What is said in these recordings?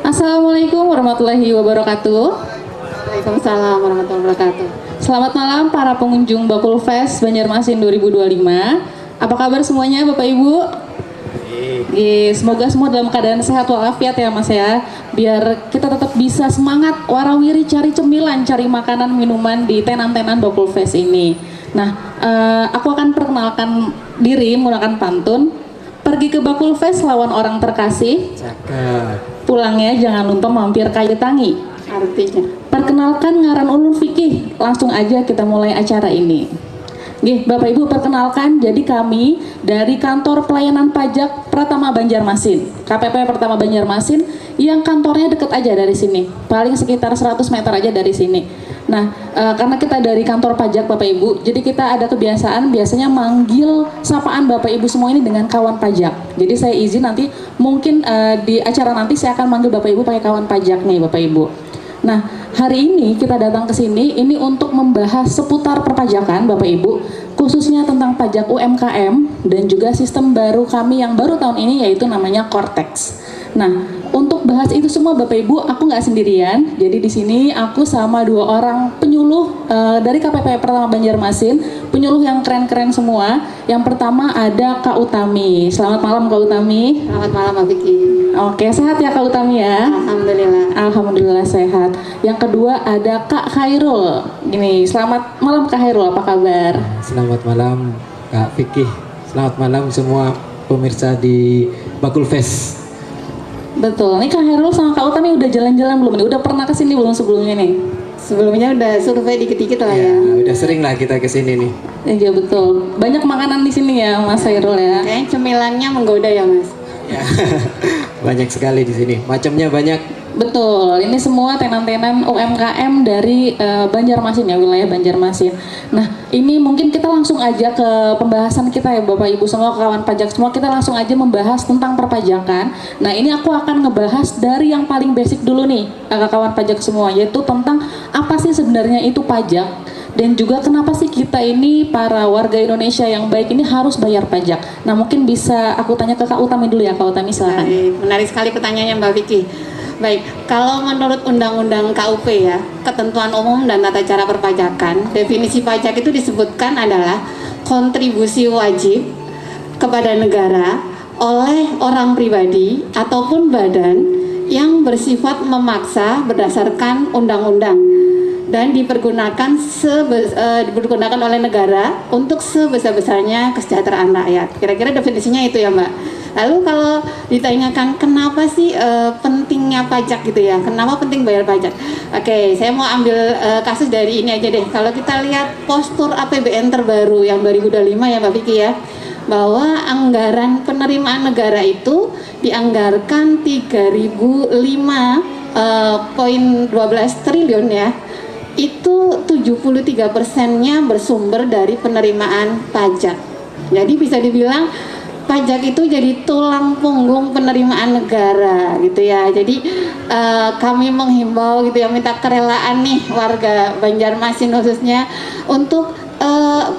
Assalamualaikum warahmatullahi wabarakatuh. Waalaikumsalam warahmatullahi wabarakatuh. Selamat malam para pengunjung Bakul Fest Banjarmasin 2025. Apa kabar semuanya Bapak Ibu? Semoga semua dalam keadaan sehat walafiat ya Mas ya. Biar kita tetap bisa semangat warawiri cari cemilan, cari makanan minuman di tenan-tenan Bakul Fest ini. Nah, aku akan perkenalkan diri menggunakan pantun. Pergi ke Bakul Fest lawan orang terkasih. Cakep. Pulangnya jangan lupa mampir Kayu Tangi. Artinya Perkenalkan ngaran ulun fikih. Langsung aja kita mulai acara ini. Nggih, Bapak Ibu perkenalkan, jadi kami dari Kantor Pelayanan Pajak Pratama Banjarmasin, KPP Pratama Banjarmasin, yang kantornya deket aja dari sini, paling sekitar 100 meter aja dari sini. Nah, karena kita dari kantor pajak Bapak Ibu, jadi kita ada kebiasaan biasanya manggil sapaan Bapak Ibu semua ini dengan kawan pajak. Jadi saya izin nanti mungkin di acara nanti saya akan manggil Bapak Ibu pakai kawan pajak nih Bapak Ibu. Nah, hari ini kita datang ke sini ini untuk membahas seputar perpajakan Bapak Ibu, khususnya tentang pajak UMKM dan juga sistem baru kami yang baru tahun ini yaitu namanya Cortex. Nah, untuk bahas itu semua Bapak Ibu, aku nggak sendirian. Jadi di sini aku sama dua orang penyuluh dari KPP Pertama Banjarmasin, penyuluh yang keren-keren semua. Yang pertama ada Kak Utami. Selamat malam Kak Utami. selamat malam Mbak Vicky. Oke, sehat ya Kak Utami ya? Alhamdulillah. Alhamdulillah sehat. Yang kedua ada Kak Khairul. Gini, selamat malam Kak Khairul, apa kabar? Selamat malam Kak Vicky. Selamat malam semua pemirsa di Bakul Fest. Betul, nih Kak Khairul sama Kak Utami udah jalan-jalan belum nih? Udah pernah kesini belum sebelumnya nih? Sebelumnya udah survei dikit-dikit lah ya. Udah sering lah kita kesini nih. Iya betul, banyak makanan di sini ya Mas Khairul ya. Kayaknya cemilannya menggoda ya Mas. Ya. Banyak sekali di sini. Macamnya banyak. Betul, ini semua tenan-tenan UMKM dari Banjarmasin ya, wilayah Banjarmasin. Nah, ini mungkin kita langsung aja ke pembahasan kita ya Bapak Ibu semua, kawan pajak semua, kita langsung aja membahas tentang perpajakan. Nah, ini aku akan ngebahas dari yang paling basic dulu nih, kawan pajak semua, yaitu tentang apa sih sebenarnya itu pajak. Dan juga kenapa sih kita ini para warga Indonesia yang baik ini harus bayar pajak. Nah mungkin bisa aku tanya ke Kak Utami dulu ya, Kak Utami silakan. Menarik sekali pertanyaannya Mbak Vicky. Baik, kalau menurut Undang-Undang KUP ya, Ketentuan Umum dan Tata Cara Perpajakan, definisi pajak itu disebutkan adalah kontribusi wajib kepada negara oleh orang pribadi ataupun badan yang bersifat memaksa berdasarkan undang-undang dan dipergunakan oleh negara untuk sebesar-besarnya kesejahteraan rakyat. Kira-kira definisinya itu ya Mbak. Lalu kalau ditanyakan kenapa sih pentingnya pajak gitu ya, kenapa penting bayar pajak? Oke, saya mau ambil kasus dari ini aja deh. Kalau kita lihat postur APBN terbaru yang 2025 ya Mbak Vicky ya, bahwa anggaran penerimaan negara itu dianggarkan 3.005,12 triliun ya. Itu 73%-nya bersumber dari penerimaan pajak. Jadi bisa dibilang pajak itu jadi tulang punggung penerimaan negara gitu ya. Jadi kami menghimbau gitu ya, minta kerelaan nih warga Banjarmasin khususnya untuk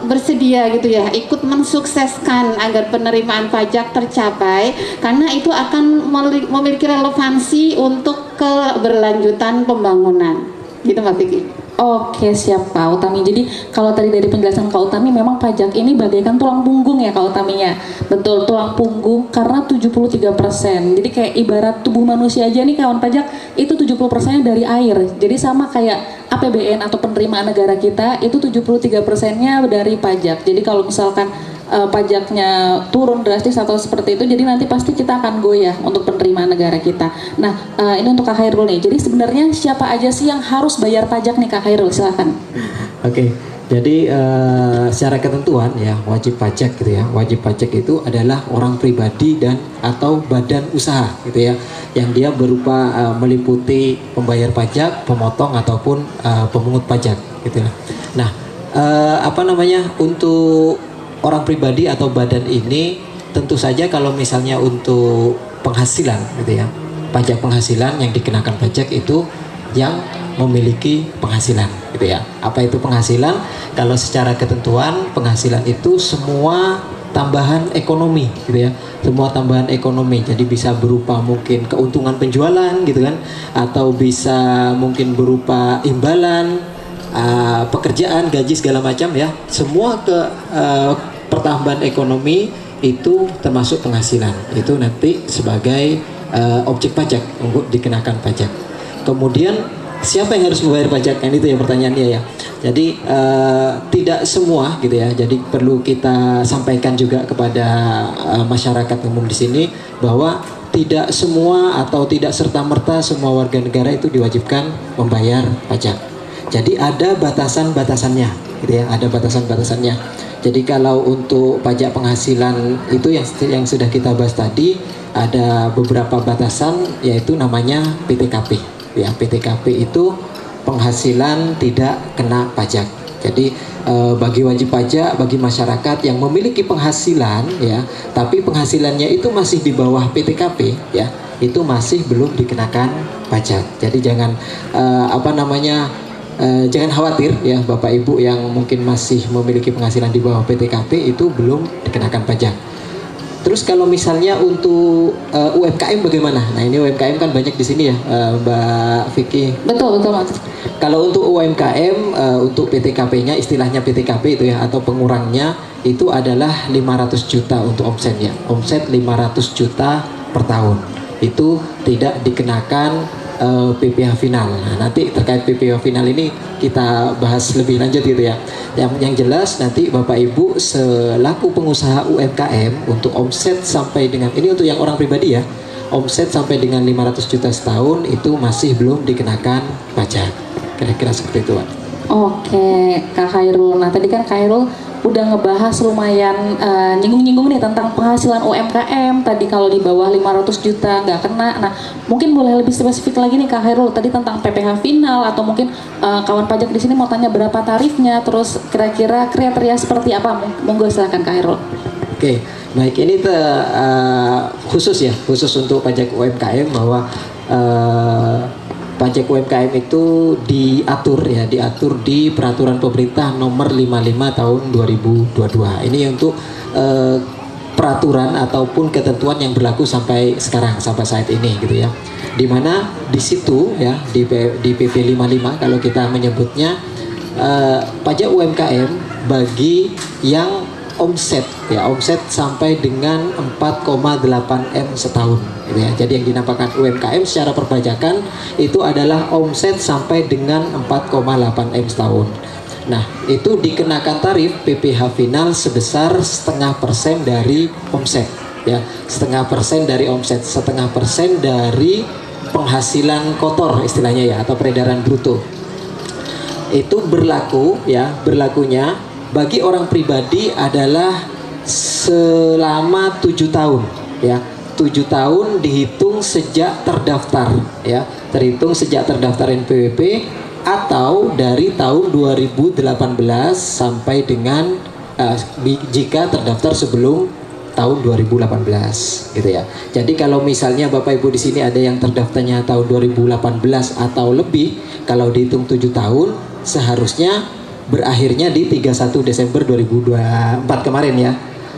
bersedia gitu ya, ikut mensukseskan agar penerimaan pajak tercapai, karena itu akan memiliki relevansi untuk keberlanjutan pembangunan. Gitu Mbak Vicky. Oke siap Kak Utami. Jadi kalau tadi dari penjelasan Kak Utami, memang pajak ini bagaikan tulang punggung ya Kak Utaminya. Betul, tulang punggung karena 73%. Jadi kayak ibarat tubuh manusia aja nih kawan pajak, itu 70%-nya dari air. Jadi sama kayak APBN atau penerimaan negara kita, itu 73%-nya dari pajak. Jadi kalau misalkan pajaknya turun drastis atau seperti itu, jadi nanti pasti kita akan goyah untuk penerimaan negara kita. Nah, ini untuk Kak Khairul nih. Jadi sebenarnya siapa aja sih yang harus bayar pajak nih Kak Khairul? Silakan. Oke. Jadi secara ketentuan ya, wajib pajak gitu ya. Wajib pajak itu adalah orang pribadi dan atau badan usaha gitu ya, yang dia berupa meliputi pembayar pajak, pemotong ataupun pemungut pajak gitu ya. Nah, untuk orang pribadi atau badan ini tentu saja kalau misalnya untuk penghasilan gitu ya, pajak penghasilan yang dikenakan pajak itu yang memiliki penghasilan gitu ya. Apa itu penghasilan? Kalau secara ketentuan penghasilan itu semua tambahan ekonomi gitu ya, semua tambahan ekonomi. Jadi bisa berupa mungkin keuntungan penjualan gitu kan, atau bisa mungkin berupa imbalan, pekerjaan, gaji segala macam ya. Semua pertambahan ekonomi itu termasuk penghasilan. Itu nanti sebagai objek pajak untuk dikenakan pajak. Kemudian siapa yang harus membayar pajak? Kan itu ya pertanyaannya ya. Jadi tidak semua gitu ya. Jadi perlu kita sampaikan juga kepada masyarakat umum di sini bahwa tidak semua atau tidak serta-merta semua warga negara itu diwajibkan membayar pajak. Jadi ada batasan-batasannya gitu ya, ada batasan-batasannya. Jadi kalau untuk pajak penghasilan itu yang sudah kita bahas tadi, ada beberapa batasan, yaitu namanya PTKP. Ya, PTKP itu penghasilan tidak kena pajak. Jadi bagi wajib pajak, bagi masyarakat yang memiliki penghasilan ya, tapi penghasilannya itu masih di bawah PTKP ya, itu masih belum dikenakan pajak. Jadi jangan jangan khawatir ya Bapak Ibu yang mungkin masih memiliki penghasilan di bawah PTKP itu belum dikenakan pajak. Terus kalau misalnya untuk UMKM bagaimana? Nah ini UMKM kan banyak di sini ya Mbak Vicky. Betul Mas. Kalau untuk UMKM untuk PTKP-nya, istilahnya PTKP itu ya, atau pengurangnya itu adalah 500 juta untuk omsetnya. Omset 500 juta per tahun. Itu tidak dikenakan PPh final. Nah, nanti terkait PPh final ini kita bahas lebih lanjut gitu ya. Yang jelas nanti Bapak Ibu selaku pengusaha UMKM untuk omset sampai dengan, ini untuk yang orang pribadi ya, omset sampai dengan 500 juta setahun itu masih belum dikenakan pajak. Kira-kira seperti itu Pak. Oke, Kak Khairul. Nah tadi kan Kak Khairul udah ngebahas lumayan nyinggung-nyinggung nih tentang penghasilan UMKM. Tadi kalau di bawah 500 juta nggak kena. Nah mungkin boleh lebih spesifik lagi nih Kak Khairul. Tadi tentang PPh final, atau mungkin kawan pajak di sini mau tanya berapa tarifnya. Terus kira-kira kriteria seperti apa? Monggo silakan Kak Khairul. Oke, baik, ini khusus untuk pajak UMKM, bahwa pajak UMKM itu diatur di peraturan pemerintah nomor 55 tahun 2022. Ini untuk peraturan ataupun ketentuan yang berlaku sampai sekarang, sampai saat ini gitu ya. Dimana di situ ya, di PP 55 kalau kita menyebutnya, pajak UMKM bagi yang omset sampai dengan 4,8 M setahun gitu ya. Jadi yang dinamakan UMKM secara perpajakan itu adalah omset sampai dengan 4,8 M setahun. Nah, itu dikenakan tarif PPh final sebesar 0,5% dari omset ya. 0,5% dari omset, 0,5% dari penghasilan kotor istilahnya ya, atau peredaran bruto. Itu berlakunya bagi orang pribadi adalah selama 7 tahun ya. 7 tahun dihitung sejak terdaftar ya, terhitung sejak terdaftar NPWP, atau dari tahun 2018 sampai dengan jika terdaftar sebelum tahun 2018 gitu ya. Jadi kalau misalnya Bapak Ibu di sini ada yang terdaftarnya tahun 2018 atau lebih, kalau dihitung 7 tahun seharusnya berakhirnya di 31 Desember 2024 kemarin ya.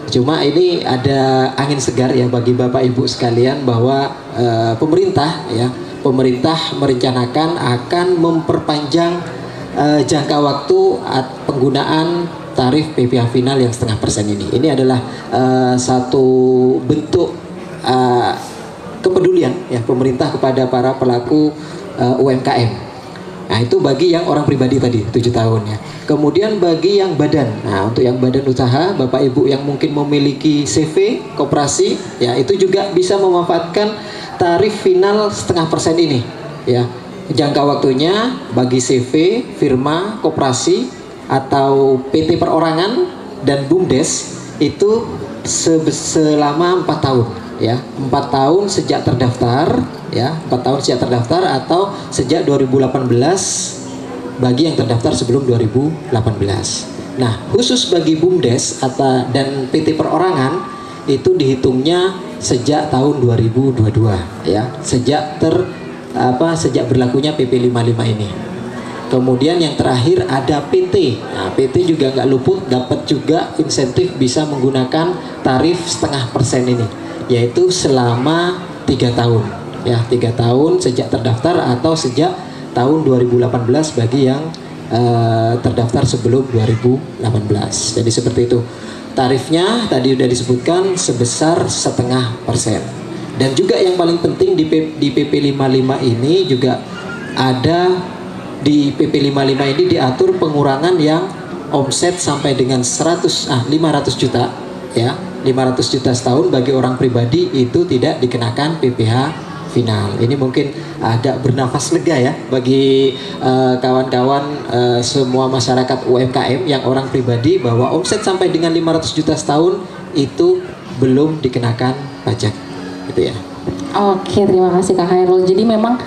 Cuma ini ada angin segar ya bagi Bapak Ibu sekalian, bahwa pemerintah merencanakan akan memperpanjang jangka waktu penggunaan tarif PPh final yang 0,5% ini. Ini adalah satu bentuk kepedulian ya pemerintah kepada para pelaku UMKM. Nah itu bagi yang orang pribadi tadi 7 tahun ya. Kemudian bagi yang badan, nah untuk yang badan usaha, Bapak Ibu yang mungkin memiliki CV, koperasi ya, itu juga bisa memanfaatkan tarif final 0,5% ini ya. Jangka waktunya bagi CV, firma, koperasi atau PT perorangan dan BUMDes itu selama 4 tahun ya. 4 tahun sejak terdaftar ya, 4 tahun sejak terdaftar atau sejak 2018 bagi yang terdaftar sebelum 2018. Nah, khusus bagi BUMDes dan PT perorangan itu dihitungnya sejak tahun 2022 ya, sejak berlakunya PP 55 ini. Kemudian yang terakhir ada PT. Nah, PT juga nggak luput dapat juga insentif bisa menggunakan tarif 0,5% ini, yaitu selama 3 tahun. Ya, 3 tahun sejak terdaftar atau sejak tahun 2018 bagi yang terdaftar sebelum 2018. Jadi seperti itu. Tarifnya tadi sudah disebutkan sebesar 0,5%. Dan juga yang paling penting di PP 55 ini juga ada, di PP 55 ini diatur pengurangan yang omset sampai dengan 500 juta ya. 500 juta setahun bagi orang pribadi itu tidak dikenakan PPh final. Ini mungkin agak bernafas lega ya bagi kawan-kawan semua masyarakat UMKM yang orang pribadi, bahwa omset sampai dengan 500 juta setahun itu belum dikenakan pajak gitu ya. Oke, terima kasih Kak Hairul. Jadi memang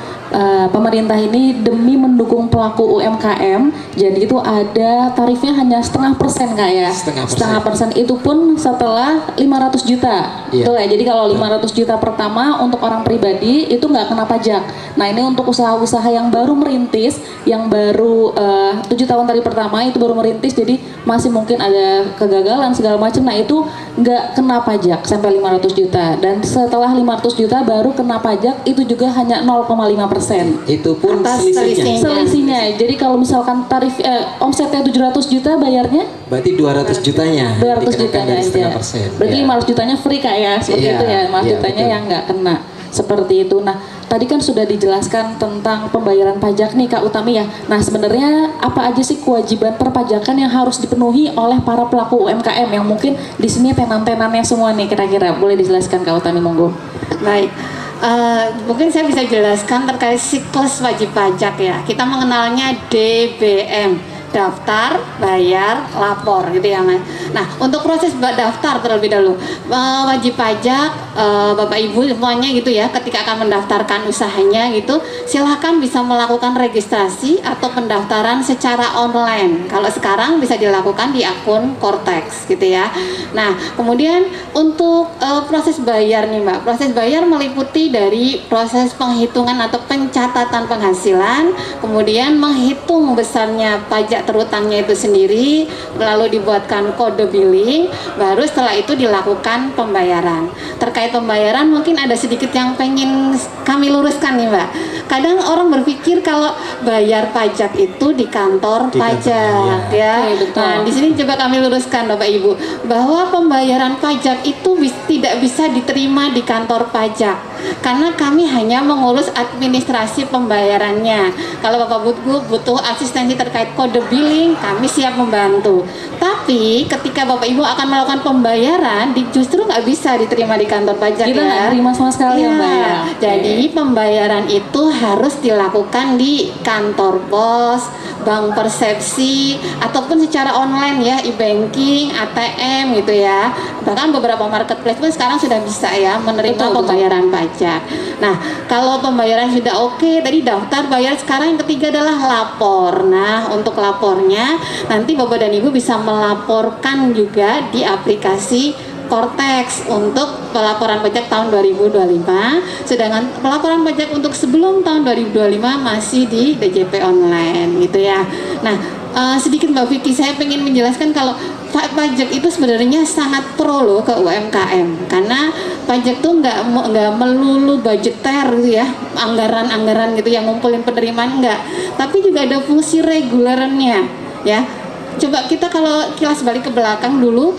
pemerintah ini demi mendukung pelaku UMKM, jadi itu ada tarifnya hanya 0,5% Kak ya. 0,5% itu pun setelah 500 juta. Iya. Betul ya. Jadi kalau 500 juta pertama untuk orang pribadi itu nggak kena pajak. Nah ini untuk usaha-usaha yang baru merintis, yang baru 7 tahun tadi pertama itu baru merintis, jadi masih mungkin ada kegagalan segala macam. Nah itu nggak kena pajak sampai 500 juta. Dan setelah 500 juta baru kena pajak, itu juga hanya 0,5%. Itu pun Atas selisihnya. Selisihnya. Jadi kalau misalkan tarif omsetnya 700 juta bayarnya Berarti 200 jutanya 200 dikenakan jutanya dari aja. 0,5%. Berarti Ya. 500 jutanya free Kak ya. Seperti Iya, itu ya. 500 iya, jutanya betul. yang nggak kena. Seperti itu. Nah, tadi kan sudah dijelaskan tentang pembayaran pajak nih Kak Utami ya. Nah, sebenarnya apa aja sih kewajiban perpajakan yang harus dipenuhi oleh para pelaku UMKM yang mungkin di sini tenan-tenannya semua nih kira-kira. Boleh dijelaskan Kak Utami, monggo. Baik, mungkin saya bisa jelaskan terkait siklus wajib pajak ya. Kita mengenalnya DBM, daftar, bayar, lapor gitu ya Mas. Nah untuk proses daftar terlebih dahulu, wajib pajak Bapak Ibu semuanya gitu ya, ketika akan mendaftarkan usahanya gitu, silahkan bisa melakukan registrasi atau pendaftaran secara online. Kalau sekarang bisa dilakukan di akun Cortex gitu ya. Nah kemudian untuk proses bayar nih Mbak, proses bayar meliputi dari proses penghitungan atau pencatatan penghasilan, kemudian menghitung besarnya pajak terutangnya itu sendiri, lalu dibuatkan kode billing, baru setelah itu dilakukan pembayaran. Terkait pembayaran mungkin ada sedikit yang pengen kami luruskan nih Mbak. Kadang orang berpikir kalau bayar pajak itu di kantor pajak ya. Oke, betul. Nah, di sini coba kami luruskan Bapak Ibu bahwa pembayaran pajak itu tidak bisa diterima di kantor pajak karena kami hanya mengurus administrasi pembayarannya. Kalau Bapak butuh asistensi terkait kode billing, kami siap membantu. Tapi ketika Bapak Ibu akan melakukan pembayaran, justru nggak bisa diterima di kantor pajak Kita ya. nggak terima sama sekali ya Mbak ya. Jadi pembayaran itu harus dilakukan di kantor pos, bank persepsi, ataupun secara online ya, e-banking, ATM gitu ya. Bahkan beberapa marketplace pun sekarang sudah bisa ya menerima Betul, pembayaran pajak. Nah, kalau pembayaran sudah oke, tadi daftar, bayar, sekarang yang ketiga adalah lapor. Nah, untuk lapornya nanti Bapak dan Ibu bisa melaporkan juga di aplikasi Cortex untuk pelaporan pajak tahun 2025, sedangkan pelaporan pajak untuk sebelum tahun 2025 masih di DJP online gitu ya. Nah, sedikit Mbak Vicky, saya ingin menjelaskan kalau pajak itu sebenarnya sangat pro loh ke UMKM, karena pajak tuh nggak melulu budgeter gitu ya, anggaran-anggaran gitu yang ngumpulin penerimaan, enggak, tapi juga ada fungsi regulernya ya. Coba kita kalau kilas balik ke belakang dulu,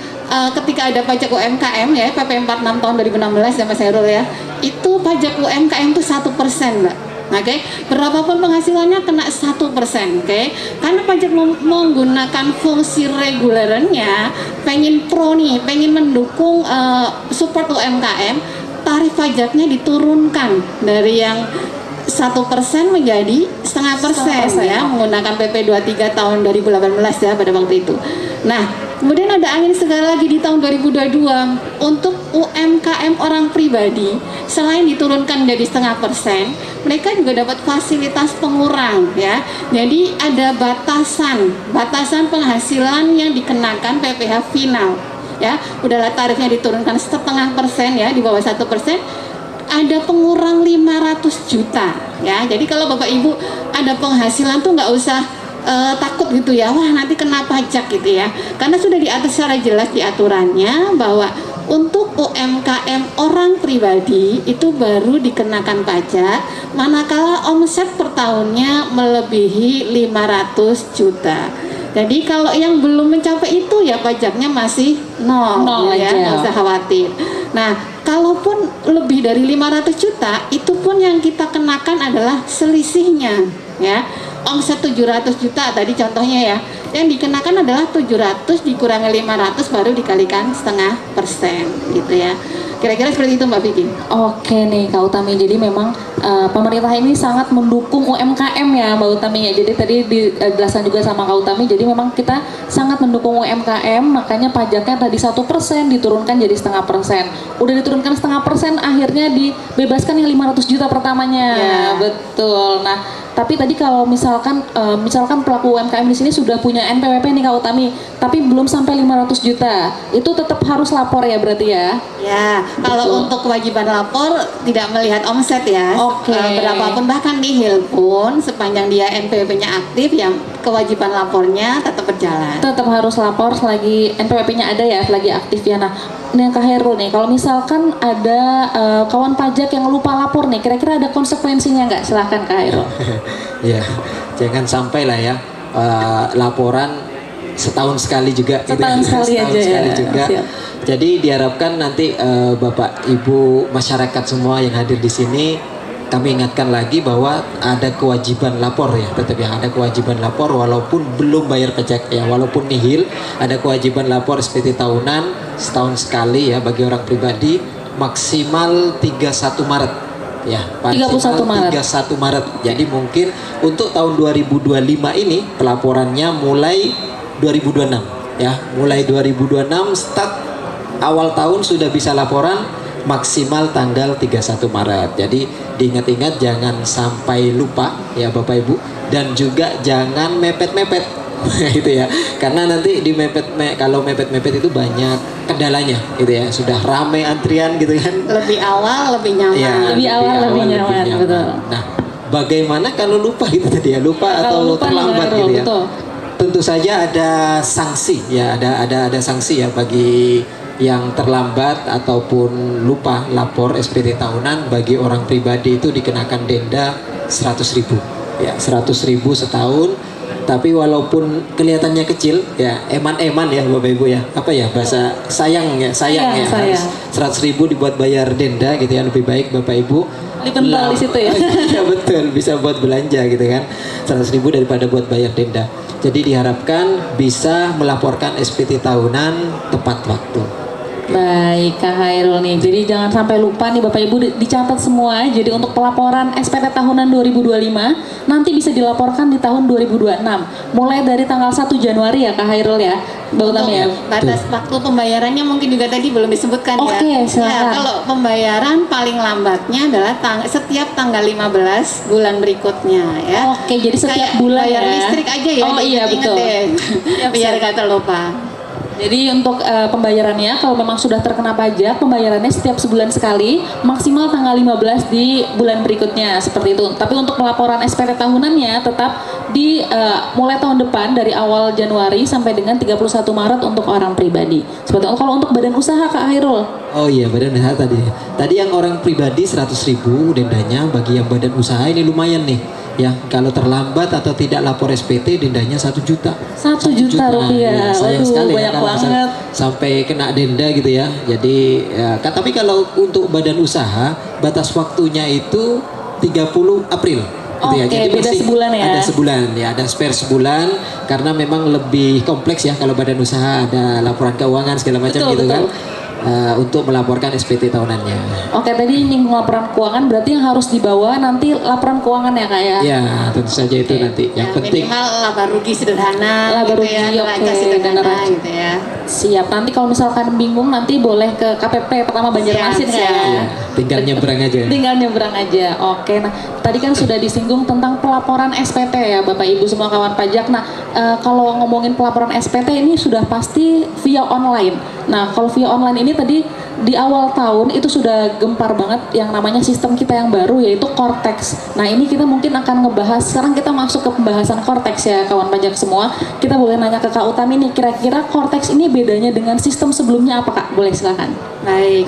ketika ada pajak UMKM ya, PP 46 tahun 2016 ya Mas Herul ya, itu pajak UMKM itu 1% Mbak. Oke, berapapun penghasilannya kena 1%, oke? Karena pajak menggunakan fungsi regulernya, pengen pro nih, pengen mendukung support UMKM, tarif pajaknya diturunkan dari yang 1% menjadi 0,5% ya, menggunakan PP 23 tahun 2018 ya pada waktu itu. Nah, kemudian ada angin segar lagi di tahun 2022 untuk UMKM orang pribadi, selain diturunkan menjadi 0,5%, mereka juga dapat fasilitas pengurang ya. Jadi ada batasan penghasilan yang dikenakan PPh final ya. Udahlah tarifnya diturunkan 0,5% ya, di bawah 1%. Ada pengurang 500 juta ya. Jadi kalau Bapak Ibu ada penghasilan tuh nggak usah takut gitu ya, wah nanti kena pajak gitu ya, karena sudah diatur secara jelas di aturannya bahwa untuk UMKM orang pribadi itu baru dikenakan pajak manakala omset per tahunnya melebihi 500 juta. Jadi kalau yang belum mencapai itu ya pajaknya masih nol, Nol ya, aja. nggak usah khawatir. Nah, kalaupun lebih dari 500 juta, itu pun yang kita kenakan adalah selisihnya, ya. Omset 700 juta tadi contohnya ya, yang dikenakan adalah 700 dikurangi 500 baru dikalikan 0,5% gitu ya. Kira-kira seperti itu Mbak Vicky. Oke nih Kak Utami, jadi memang pemerintah ini sangat mendukung UMKM ya Mbak Utami ya. Jadi tadi dijelaskan juga sama Kak Utami, jadi memang kita sangat mendukung UMKM, makanya pajaknya tadi 1% diturunkan jadi 0,5%. Udah diturunkan 0,5%, akhirnya dibebaskan yang 500 juta pertamanya. Ya. Betul. Nah, tapi tadi kalau misalkan pelaku UMKM di sini sudah punya NPWP nih Kak Utami, tapi belum sampai 500 juta, itu tetap harus lapor ya berarti ya? Ya, kalau Betul. untuk kewajiban lapor tidak melihat omset ya. Oke. Berapapun bahkan nihil pun sepanjang dia NPWP-nya aktif ya kewajiban lapornya tetap berjalan. Tetap harus lapor selagi NPWP-nya ada ya, selagi aktif ya. Nah, nih Kak Hairul nih, kalau misalkan ada kawan pajak yang lupa lapor nih, kira-kira ada konsekuensinya nggak? Silahkan Kak Hairul. Ya, jangan sampai lah ya laporan setahun sekali juga. gitu Setahun ya. sekali Setahun aja sekali ya. juga. Siap. Jadi diharapkan nanti Bapak, Ibu, masyarakat semua yang hadir di sini, kami ingatkan lagi bahwa ada kewajiban lapor ya, tetap ya ada kewajiban lapor walaupun belum bayar pajak ya, walaupun nihil, ada kewajiban lapor SPT tahunan setahun sekali ya bagi orang pribadi, maksimal 31 Maret. Ya, 31 Maret. 31 Maret. Jadi mungkin untuk tahun 2025 ini pelaporannya mulai 2026 ya. Mulai 2026 start awal tahun sudah bisa laporan maksimal tanggal 31 Maret. Jadi diingat-ingat jangan sampai lupa ya Bapak Ibu, dan juga jangan mepet-mepet. Itu ya. Karena nanti di kalau mepet-mepet itu banyak kendalanya gitu ya. Sudah ramai antrian gitu kan. Lebih awal lebih nyaman. Ya, Lebih awal, lebih nyaman, betul. Nah, bagaimana kalau lupa gitu tadi ya, lupa atau Kalau lupa terlambat nih, gitu ya? betul. Tentu saja ada sanksi ya, ada sanksi ya bagi yang terlambat ataupun lupa lapor SPT tahunan. Bagi orang pribadi itu dikenakan denda 100.000 ya, 100.000 setahun. Tapi walaupun kelihatannya kecil ya, eman-eman ya Bapak Ibu ya, apa ya bahasa sayang ya, sayang ya, Sayang. 100.000 dibuat bayar denda gitu ya, lebih baik Bapak Ibu Dipentol di situ ya. Iya betul, bisa buat belanja gitu kan, 100.000 daripada buat bayar denda. Jadi diharapkan bisa melaporkan SPT tahunan tepat waktu. Baik Kak Hairul nih, jadi jangan sampai lupa nih Bapak Ibu, dicatat semua. Jadi untuk pelaporan SPT tahunan 2025 nanti bisa dilaporkan di tahun 2026 mulai dari tanggal 1 Januari ya Kak Hairul ya, Mbak Utami ya. Batas waktu pembayarannya mungkin juga tadi belum disebutkan ya. Oke, silakan. Ya, kalau pembayaran paling lambatnya adalah setiap tanggal 15 bulan berikutnya ya. Oke, jadi setiap Kayak bulan bayar ya. listrik aja ya. Oh iya diinget-inget betul. deh. Biar gak terlupa. Jadi untuk pembayarannya kalau memang sudah terkena pajak, pembayarannya setiap sebulan sekali, maksimal tanggal 15 di bulan berikutnya seperti itu. Tapi untuk pelaporan SPT tahunannya tetap di mulai tahun depan dari awal Januari sampai dengan 31 Maret untuk orang pribadi. Seperti itu. Kalau untuk badan usaha Kak Hairul. Oh iya, badan usaha tadi. Tadi yang orang pribadi 100.000 dendanya, bagi yang badan usaha ini lumayan nih. Ya, kalau terlambat atau tidak lapor SPT dendanya 1 juta. 1 juta rupiah. Sayang Waduh, sekali banyak kalau misal banget. sampai kena denda gitu ya. Jadi ya, tapi kalau untuk badan usaha batas waktunya itu 30 April. Gitu ya. Oke, Jadi beda masih sebulan ya. Ada sebulan ya, ada spare sebulan karena memang lebih kompleks ya kalau badan usaha, ada laporan keuangan segala macam Betul, gitu betul. kan. Untuk melaporkan SPT tahunannya. Oke, tadi nyinggung laporan keuangan, berarti yang harus dibawa nanti laporan keuangan ya Kak ya? Ya, tentu saja itu Oke. nanti. Yang penting minimal laba rugi sederhana, Laba gitu rugi, ya, neraca oke, sederhana neraca. gitu ya. Siap, nanti kalau misalkan bingung nanti boleh ke KPP pertama Banjarmasin Siap, ya. ya, tinggal nyebrang aja. Tinggal nyebrang aja. Oke, nah tadi kan sudah disinggung tentang pelaporan SPT ya Bapak Ibu semua kawan pajak. Nah kalau ngomongin pelaporan SPT ini sudah pasti via online. Nah, kalau via online ini tadi di awal tahun itu sudah gempar banget yang namanya sistem kita yang baru yaitu Cortex. Nah, ini kita mungkin akan ngebahas, sekarang kita masuk ke pembahasan Cortex ya kawan pajak semua. Kita boleh nanya ke Kak Utami nih, kira-kira Cortex ini bedanya dengan sistem sebelumnya apa Kak? Boleh silakan. Baik,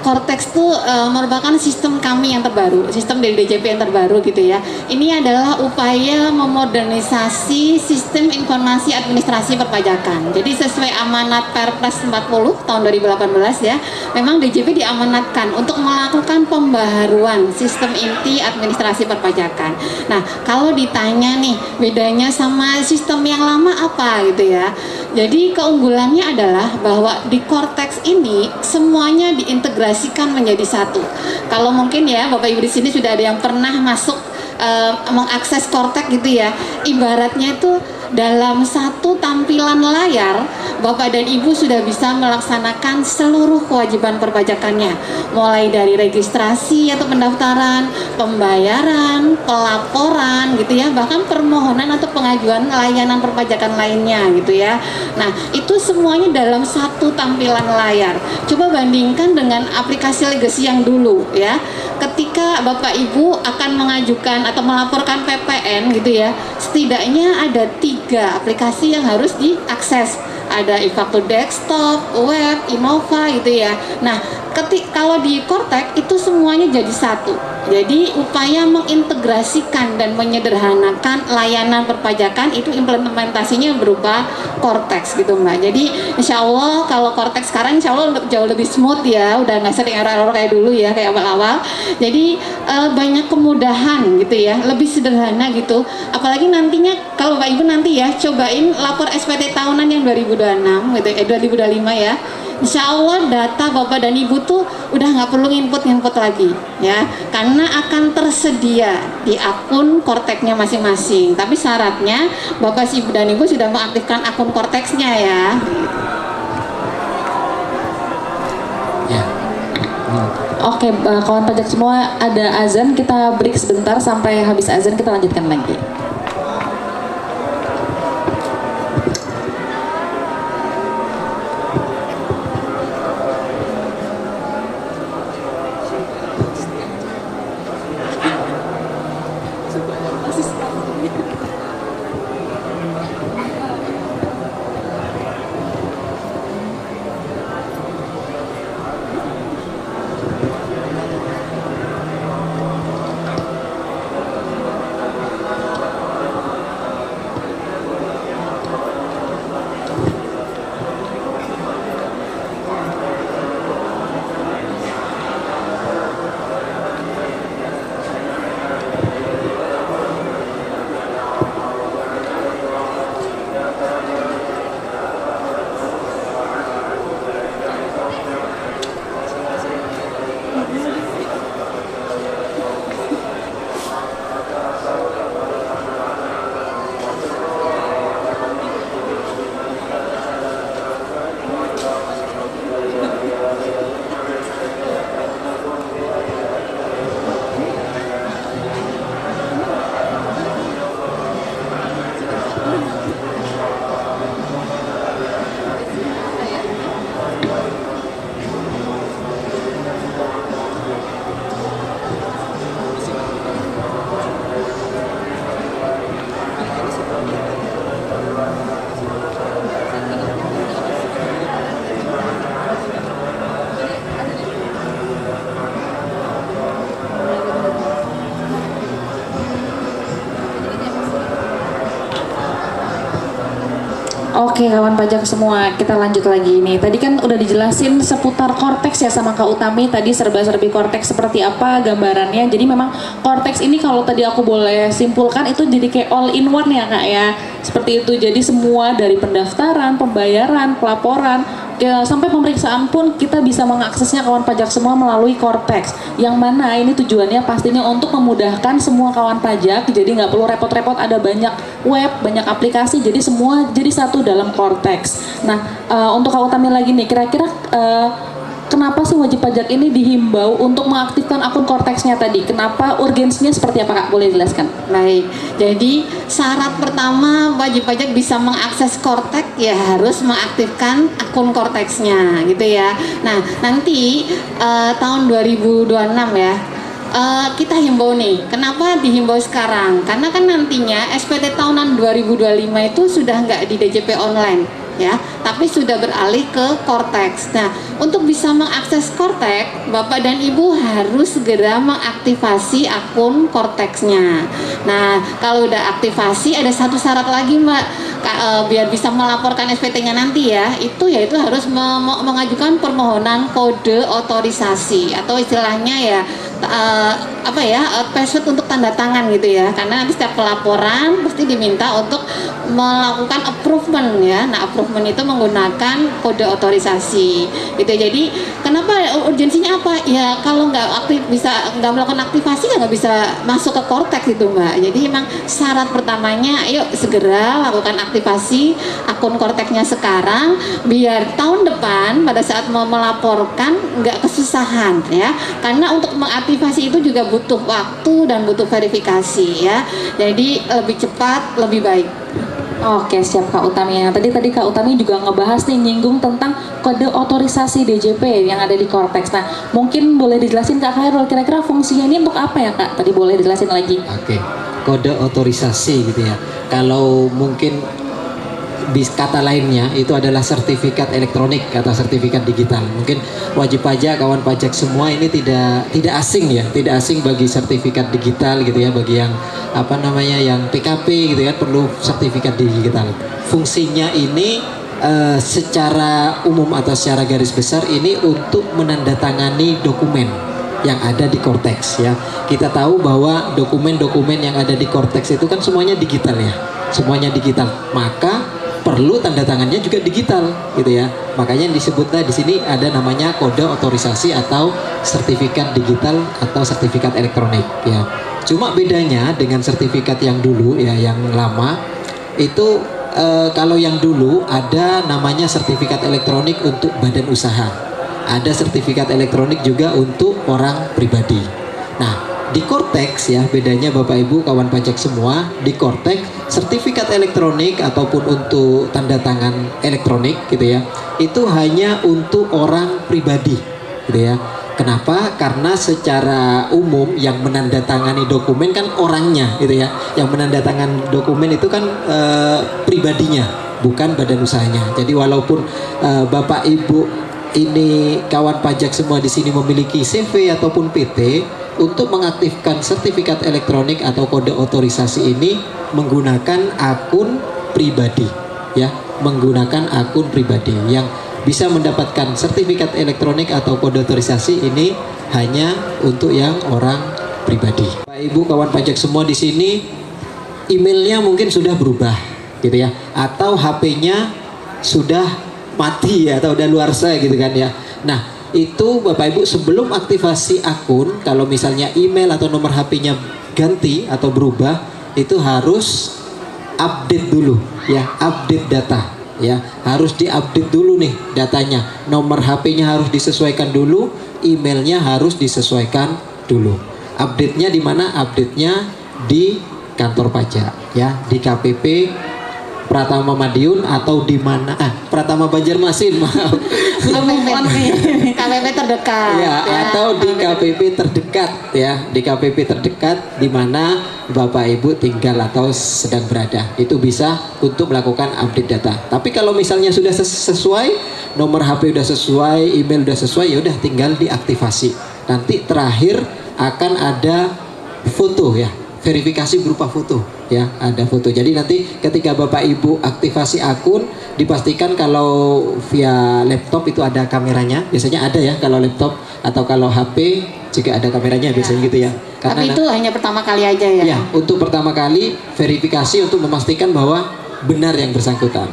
Cortex itu merupakan sistem kami yang terbaru, sistem dari DJP yang terbaru gitu ya. Ini adalah upaya memodernisasi sistem informasi administrasi perpajakan. Jadi sesuai amanat Perpres 40 tahun 2018 ya, memang DJP diamanatkan untuk melakukan pembaharuan sistem inti administrasi perpajakan. Nah, kalau ditanya nih bedanya sama sistem yang lama apa gitu ya. Jadi keunggulannya adalah bahwa di Cortex ini semuanya diintegrasikan menjadi satu. Kalau mungkin ya Bapak Ibu di sini sudah ada yang pernah masuk mengakses Cortex gitu ya. Ibaratnya itu dalam satu tampilan layar Bapak dan Ibu sudah bisa melaksanakan seluruh kewajiban perpajakannya, mulai dari registrasi atau pendaftaran, pembayaran, pelaporan gitu ya, bahkan permohonan atau pengajuan layanan perpajakan lainnya gitu ya. Nah, itu semuanya dalam satu tampilan layar. Coba bandingkan dengan aplikasi legacy yang dulu ya. Ketika Bapak Ibu akan mengajukan atau melaporkan PPN gitu ya, setidaknya ada 3 aplikasi yang harus diakses. Ada e-faktur desktop, web, Innova gitu ya. Nah, kalau di Cortex itu semuanya jadi satu. Jadi upaya mengintegrasikan dan menyederhanakan layanan perpajakan itu implementasinya berupa Cortex gitu Mbak. Jadi insya Allah kalau Cortex sekarang insya Allah jauh lebih smooth ya, udah nggak sering error-error kayak dulu ya, kayak awal-awal. Jadi banyak kemudahan gitu ya, lebih sederhana gitu. Apalagi nantinya kalau Bapak Ibu nanti ya cobain lapor SPT tahunan yang 2026 gitu, 2025 ya. Insya Allah data Bapak dan Ibu tuh udah nggak perlu input lagi ya, karena akan tersedia di akun Cortex-nya masing-masing. Tapi syaratnya Bapak, Ibu dan Ibu sudah mengaktifkan akun Cortex-nya ya. Ya. Oke, kawan pajak semua, ada azan, kita break sebentar sampai habis azan kita lanjutkan lagi. Oke kawan pajak semua, kita lanjut lagi nih. Tadi kan udah dijelasin seputar Cortex ya sama Kak Utami. Tadi serba-serbi Cortex seperti apa gambarannya. Jadi memang Cortex ini kalau tadi aku boleh simpulkan itu jadi kayak all in one ya Kak ya. Seperti itu, jadi semua dari pendaftaran, pembayaran, pelaporan, ya, sampai pemeriksaan pun kita bisa mengaksesnya kawan pajak semua melalui Cortex. Yang mana ini tujuannya pastinya untuk memudahkan semua kawan pajak. Jadi nggak perlu repot-repot ada banyak web, banyak aplikasi. Jadi semua jadi satu dalam Cortex. Nah, untuk Kak Utami lagi nih, kira-kira kenapa sih wajib pajak ini dihimbau untuk mengaktifkan akun Korteksnya tadi? Kenapa urgensinya seperti apa Kak? Boleh jelaskan? Baik, jadi syarat pertama wajib pajak bisa mengakses Korteks ya harus mengaktifkan akun Korteksnya gitu ya. Nah nanti tahun 2026 ya kita himbau nih. Kenapa dihimbau sekarang? Karena kan nantinya SPT tahunan 2025 itu sudah nggak di DJP online ya, tapi sudah beralih ke Korteks. Nah, untuk bisa mengakses Korteks, Bapak dan Ibu harus segera mengaktifasi akun Korteksnya. Nah, kalau udah aktivasi ada satu syarat lagi Mbak, biar bisa melaporkan SPT-nya nanti ya, itu yaitu harus mengajukan permohonan kode otorisasi atau istilahnya ya password untuk tanda tangan gitu ya, karena nanti setiap pelaporan pasti diminta untuk melakukan approvement ya. Nah, approvement itu menggunakan kode otorisasi gitu. Jadi kenapa urgensinya apa ya, kalau nggak melakukan aktivasi ya nggak bisa masuk ke Korteks itu Mbak. Jadi memang syarat pertamanya ayo segera lakukan aktivasi akun Korteksnya sekarang, biar tahun depan pada saat mau melaporkan nggak kesusahan ya, karena untuk mengaktifasi itu juga butuh waktu dan butuh verifikasi ya. Jadi lebih cepat lebih baik. Oke, siap Kak Utami. Tadi Kak Utami juga ngebahas nih, nyinggung tentang kode otorisasi DJP yang ada di Korteks. Nah, mungkin boleh dijelasin Kak Khairul, kira-kira fungsinya ini untuk apa ya Kak? Tadi boleh dijelasin lagi. Oke, kode otorisasi gitu ya. Kalau mungkin kata lainnya itu adalah sertifikat elektronik atau sertifikat digital. Mungkin wajib pajak, kawan pajak semua ini tidak asing ya, tidak asing bagi sertifikat digital gitu ya, bagi yang yang PKP gitu ya, perlu sertifikat digital. Fungsinya ini secara umum atau secara garis besar ini untuk menandatangani dokumen yang ada di Korteks ya. Kita tahu bahwa dokumen-dokumen yang ada di Korteks itu kan semuanya digital ya, semuanya digital. Maka perlu tanda tangannya juga digital gitu ya. Makanya disebutlah di sini ada namanya kode otorisasi atau sertifikat digital atau sertifikat elektronik ya. Cuma bedanya dengan sertifikat yang dulu ya, yang lama itu kalau yang dulu ada namanya sertifikat elektronik untuk badan usaha. Ada sertifikat elektronik juga untuk orang pribadi. Nah, di Korteks ya, bedanya Bapak Ibu kawan pajak semua, di Korteks sertifikat elektronik ataupun untuk tanda tangan elektronik gitu ya, itu hanya untuk orang pribadi gitu ya. Kenapa? Karena secara umum yang menandatangani dokumen kan orangnya gitu ya. Yang menandatangani dokumen itu kan pribadinya, bukan badan usahanya. Jadi walaupun Bapak Ibu ini kawan pajak semua di sini memiliki CV ataupun PT, untuk mengaktifkan sertifikat elektronik atau kode otorisasi ini menggunakan akun pribadi ya, menggunakan akun pribadi. Yang bisa mendapatkan sertifikat elektronik atau kode otorisasi ini hanya untuk yang orang pribadi. Bapak Ibu kawan pajak semua di sini, emailnya mungkin sudah berubah gitu ya, atau HP-nya sudah mati ya, atau udah luarsa gitu kan ya. Nah, itu Bapak Ibu sebelum aktivasi akun, kalau misalnya email atau nomor HP-nya ganti atau berubah, itu harus update dulu ya, update data ya, harus diupdate dulu nih datanya. Nomor HP-nya harus disesuaikan dulu, emailnya harus disesuaikan dulu. Update-nya di mana? Update-nya di kantor pajak ya, di KPP Pratama Madiun atau di mana? Pratama Banjarmasin, maaf. KPP terdekat ya, atau di KPP terdekat ya, di KPP terdekat di mana Bapak Ibu tinggal atau sedang berada. Itu bisa untuk melakukan update data. Tapi kalau misalnya sudah sesuai, nomor HP udah sesuai, email udah sesuai, ya udah tinggal diaktifasi. Nanti terakhir akan ada foto ya, verifikasi berupa foto ya, ada foto. Jadi nanti ketika Bapak Ibu aktivasi akun, dipastikan kalau via laptop itu ada kameranya, biasanya ada ya kalau laptop, atau kalau HP juga ada kameranya biasanya gitu ya. Karena tapi itu hanya pertama kali aja ya. Ya, untuk pertama kali verifikasi untuk memastikan bahwa benar yang bersangkutan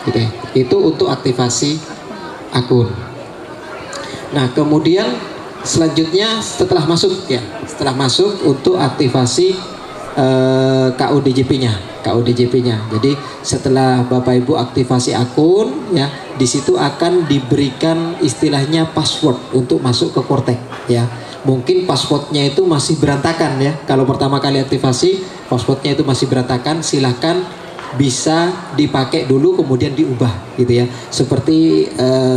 gitu ya. Itu untuk aktivasi akun. Nah, kemudian selanjutnya setelah masuk ya, setelah masuk untuk aktivasi KUDJP-nya. Jadi setelah Bapak Ibu aktivasi akun ya, di situ akan diberikan istilahnya password untuk masuk ke Kortek ya. Mungkin passwordnya itu masih berantakan ya. Kalau pertama kali aktivasi passwordnya itu masih berantakan, silahkan bisa dipakai dulu kemudian diubah gitu ya. Seperti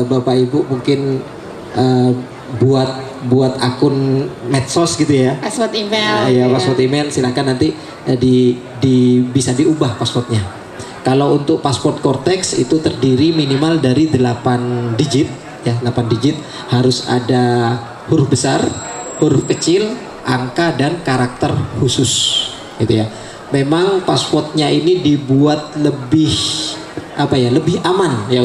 Bapak Ibu mungkin buat akun medsos gitu ya. Password email. Ya, password email silakan nanti bisa diubah passwordnya. Kalau untuk password Cortex itu terdiri minimal dari 8 digit ya, 8 digit, harus ada huruf besar, huruf kecil, angka dan karakter khusus gitu ya. Memang passwordnya ini dibuat lebih lebih aman ya,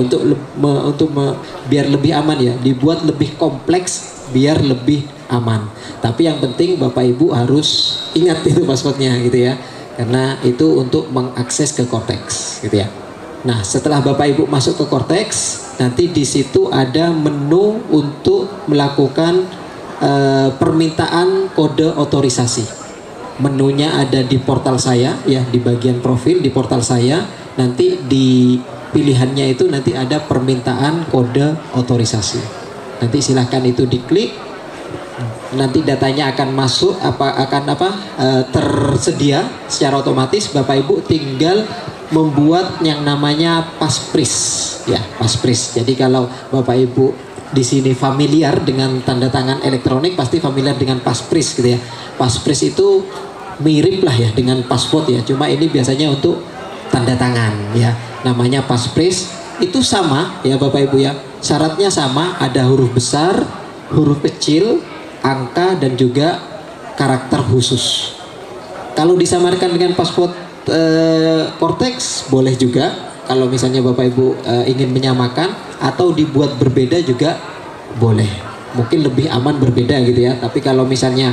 biar lebih aman ya, dibuat lebih kompleks biar lebih aman. Tapi yang penting Bapak Ibu harus ingat itu passwordnya gitu ya, karena itu untuk mengakses ke Cortex gitu ya. Nah, setelah Bapak Ibu masuk ke Cortex, nanti di situ ada menu untuk melakukan permintaan kode otorisasi. Menunya ada di portal saya ya, di bagian profil di portal saya. Nanti di pilihannya itu nanti ada permintaan kode otorisasi. Nanti silahkan itu diklik. Nanti datanya akan masuk tersedia secara otomatis. Bapak Ibu tinggal membuat yang namanya passphrase ya, passphrase. Jadi kalau Bapak Ibu di sini familiar dengan tanda tangan elektronik, pasti familiar dengan passphrase gitu ya. Passphrase itu mirip lah ya dengan password ya, cuma ini biasanya untuk tanda tangan ya, namanya passphrase. Itu sama ya Bapak Ibu ya, syaratnya sama, ada huruf besar, huruf kecil, angka dan juga karakter khusus. Kalau disamarkan dengan password Cortex boleh juga, kalau misalnya Bapak Ibu ingin menyamakan atau dibuat berbeda juga boleh. Mungkin lebih aman berbeda gitu ya. Tapi kalau misalnya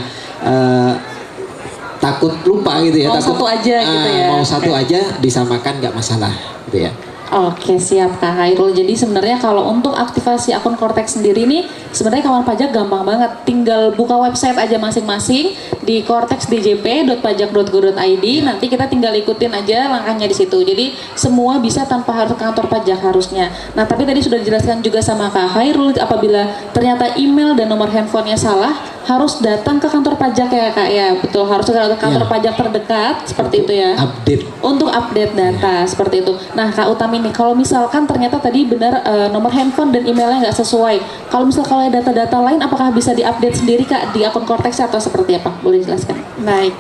takut lupa gitu ya, mau satu aja gitu ya. Mau satu aja disamakan nggak masalah gitu ya. Oke, siap Kak Khairul. Jadi sebenarnya kalau untuk aktivasi akun Cortex sendiri nih, sebenarnya kawan pajak gampang banget. Tinggal buka website aja masing-masing di cortexdjp.pajak.go.id. Nanti kita tinggal ikutin aja langkahnya di situ. Jadi semua bisa tanpa harus ke kantor pajak harusnya. Nah, tapi tadi sudah dijelaskan juga sama Kak Khairul, apabila ternyata email dan nomor handphonenya salah, harus datang ke kantor pajak ya Kak ya. Betul, harus ke kantor pajak terdekat seperti itu ya. Update. Untuk update data seperti itu. Nah, Kak Utami nih, kalau misalkan ternyata tadi benar nomor handphone dan emailnya nggak sesuai, kalau ada data-data lain, apakah bisa diupdate sendiri Kak di akun Cortex atau seperti apa? Boleh dijelaskan? Baik,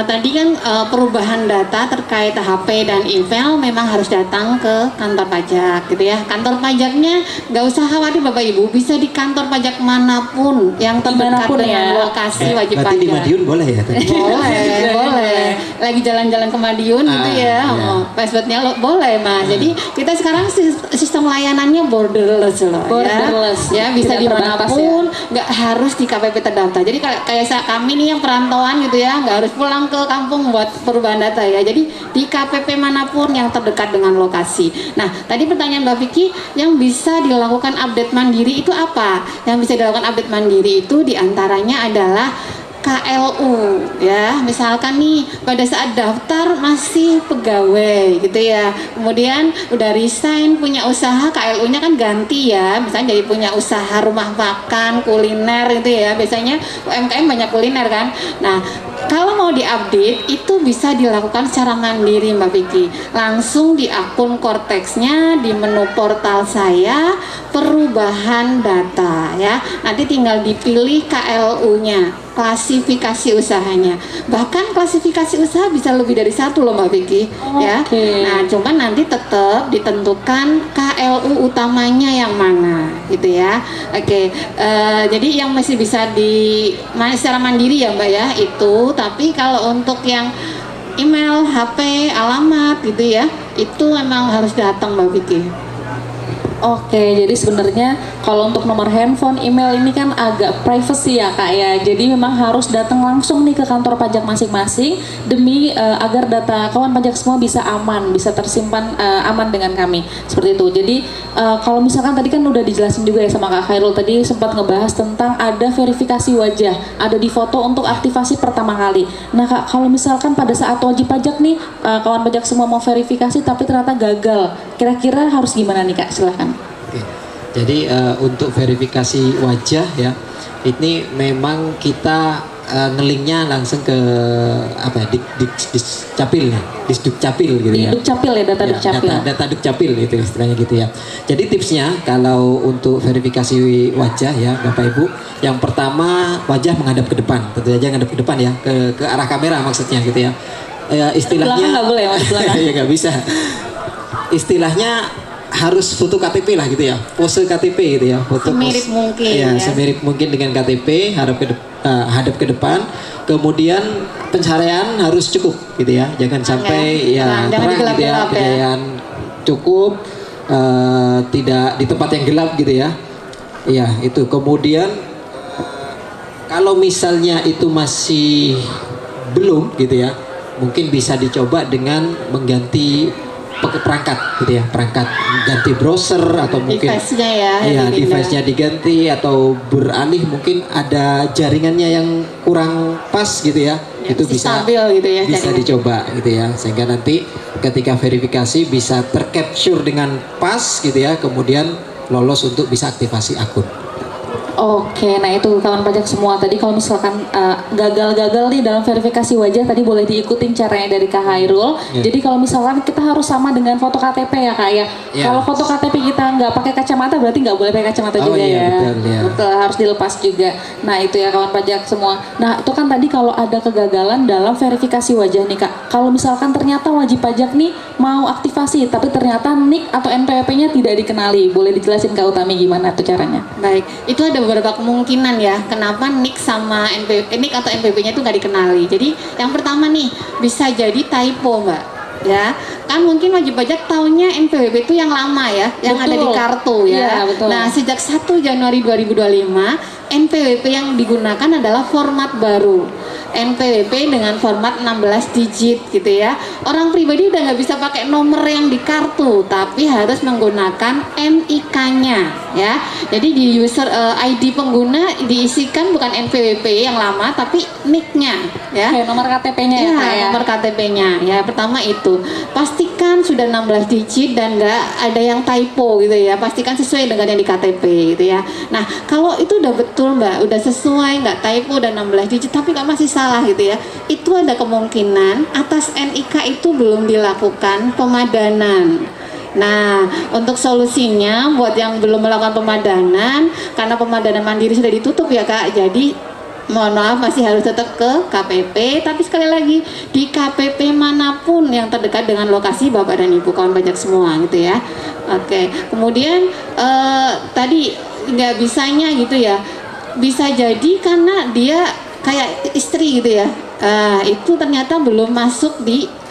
tadi kan perubahan data terkait HP dan email memang harus datang ke kantor pajak gitu ya. Kantor pajaknya nggak usah khawatir Bapak Ibu, bisa di kantor pajak manapun yang terdekat dengan lokasi wajib Berarti pajak. di Madiun boleh ya tadi? Boleh. Lagi jalan-jalan ke Madiun gitu ya. Passwordnya boleh Mas. Jadi kita sekarang sistem layanannya borderless loh. Borderless. Ya bisa Tidak terbatas dimanapun, nggak harus di KPP terdaftar. Jadi kayak kami nih yang perantauan gitu ya, nggak harus pulang ke kampung buat perubahan data ya. Jadi di KPP manapun yang terdekat dengan lokasi. Nah, tadi pertanyaan Mbak Vicky, yang bisa dilakukan update mandiri itu apa? Yang bisa dilakukan update mandiri itu diantaranya adalah KLU ya, misalkan nih pada saat daftar masih pegawai gitu ya, kemudian udah resign punya usaha, KLU-nya kan ganti ya, misalnya jadi punya usaha rumah makan, kuliner gitu ya, biasanya UMKM banyak kuliner kan. Nah, kalau mau diupdate itu bisa dilakukan secara mandiri Mbak Vicky, langsung di akun Cortex-nya, di menu portal saya, perubahan data ya, nanti tinggal dipilih KLU-nya, klasifikasi usahanya. Bahkan klasifikasi usaha bisa lebih dari satu loh Mbak Vicky ya. Nah, cuman nanti tetap ditentukan KLU utamanya yang mana gitu ya. Jadi yang masih bisa secara mandiri ya Mbak ya itu. Tapi kalau untuk yang email, HP, alamat gitu ya, itu memang harus datang Mbak Vicky. Oke, jadi sebenarnya kalau untuk nomor handphone, email ini kan agak privacy ya Kak ya. Jadi memang harus datang langsung nih ke kantor pajak masing-masing demi agar data kawan pajak semua bisa aman, bisa tersimpan aman dengan kami. Seperti itu. Jadi kalau misalkan tadi kan udah dijelasin juga ya sama Kak Khairul, tadi sempat ngebahas tentang ada verifikasi wajah, ada di foto untuk aktivasi pertama kali. Nah Kak, kalau misalkan pada saat wajib pajak nih kawan pajak semua mau verifikasi tapi ternyata gagal, kira-kira harus gimana nih Kak? Silahkan. Oke. Jadi untuk verifikasi wajah ya, ini memang kita ngelinknya langsung ke apa ya, Dukcapil ya, Disdukcapil gitu ya. Dukcapil ya, data Ya, Dukcapil. data Dukcapil itu istilahnya gitu ya. Jadi tipsnya kalau untuk verifikasi wajah ya Bapak Ibu, yang pertama wajah menghadap ke depan, tentu saja menghadap ke depan ya, ke arah kamera maksudnya gitu ya. Istilahnya Belakang nggak boleh, Mas, belakang. ya nggak bisa. Istilahnya harus foto KTP lah gitu ya, pose KTP gitu ya, foto Semirip mungkin, ya, ya. semirip mungkin dengan KTP, hadap ke depan, kemudian pencahayaan harus cukup gitu ya, jangan sampai ya Jangan terang gitu ya, digelap-gelap ya. pencahayaan cukup, tidak di tempat yang gelap gitu ya, ya itu. Kemudian kalau misalnya itu masih belum gitu ya, mungkin bisa dicoba dengan mengganti perangkat gitu ya, perangkat ganti browser atau mungkin Device-nya ya, iya, yang dipindah. device-nya diganti atau beralih, mungkin ada jaringannya yang kurang pas gitu ya, Ya, itu masih bisa stabil gitu ya bisa jaringan. dicoba gitu ya, sehingga nanti ketika verifikasi bisa tercapture dengan pas gitu ya, kemudian lolos untuk bisa aktivasi akun. Oke, nah itu kawan pajak semua. Tadi kalau misalkan gagal-gagal nih dalam verifikasi wajah, tadi boleh diikutin caranya dari Kak Hairul. Ya. Jadi kalau misalkan kita harus sama dengan foto KTP ya Kak ya. Ya. Kalau foto KTP kita nggak pakai kacamata, berarti nggak boleh pakai kacamata Oh juga iya, ya. betul, ya. Betul, harus dilepas juga. Nah itu ya kawan pajak semua. Nah itu kan tadi kalau ada kegagalan dalam verifikasi wajah nih Kak. Kalau misalkan ternyata wajib pajak nih mau aktivasi, tapi ternyata NIK atau NPWP-nya tidak dikenali, boleh dijelasin Kak Utami gimana tuh caranya? Baik, itu ada beberapa kemungkinan ya kenapa NIK sama NIK atau NPWP-nya itu nggak dikenali. Jadi yang pertama nih, bisa jadi typo Mbak. Ya, kan mungkin wajib pajak taunya NPWP itu yang lama ya, yang ada di Betul. kartu ya. Iya, betul. Nah, sejak 1 Januari 2025, NPWP yang digunakan adalah format baru. NPWP dengan format 16 digit gitu ya. Orang pribadi udah nggak bisa pakai nomor yang di kartu, tapi harus menggunakan NIK-nya ya. Jadi di user ID pengguna diisikan bukan NPWP yang lama, tapi NIK-nya ya. Kayak nomor KTP-nya ya Iya, Kak ya. nomor KTP-nya ya. Pertama itu, pastikan sudah 16 digit dan nggak ada yang typo gitu ya. Pastikan sesuai dengan yang di KTP gitu ya. Nah, kalau itu udah betul Mbak, udah sesuai, nggak typo dan 16 digit tapi nggak masih salah gitu ya. Itu ada kemungkinan atas NIK itu belum dilakukan pemadanan. Nah, untuk solusinya buat yang belum melakukan pemadanan, karena pemadanan mandiri sudah ditutup ya Kak, jadi mohon maaf masih harus tetap ke KPP, tapi sekali lagi di KPP manapun yang terdekat dengan lokasi Bapak dan Ibu kawan pajak semua gitu ya. Oke, kemudian tadi nggak bisanya gitu ya, bisa jadi karena dia kayak istri gitu ya, itu ternyata belum masuk di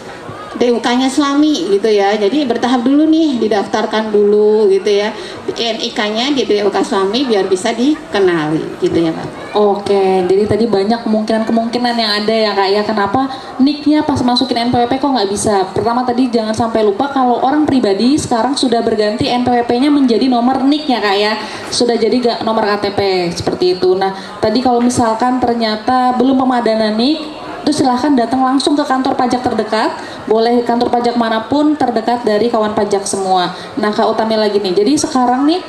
DUK-nya suami gitu ya. Jadi bertahap dulu nih, didaftarkan dulu gitu ya. NIK-nya di DUK suami biar bisa dikenali gitu ya Pak. Oke, jadi tadi banyak kemungkinan yang ada ya Kak ya. Kenapa NIK-nya pas masukin NPWP kok nggak bisa? Pertama tadi jangan sampai lupa kalau orang pribadi sekarang sudah berganti NPWP-nya menjadi nomor NIK-nya Kak ya. Sudah jadi nomor KTP seperti itu. Nah tadi kalau misalkan ternyata belum pemadanan NIK, itu silahkan datang langsung ke kantor pajak terdekat, boleh kantor pajak manapun terdekat dari kawan pajak semua. Nah Kak Utami lagi nih, jadi sekarang nih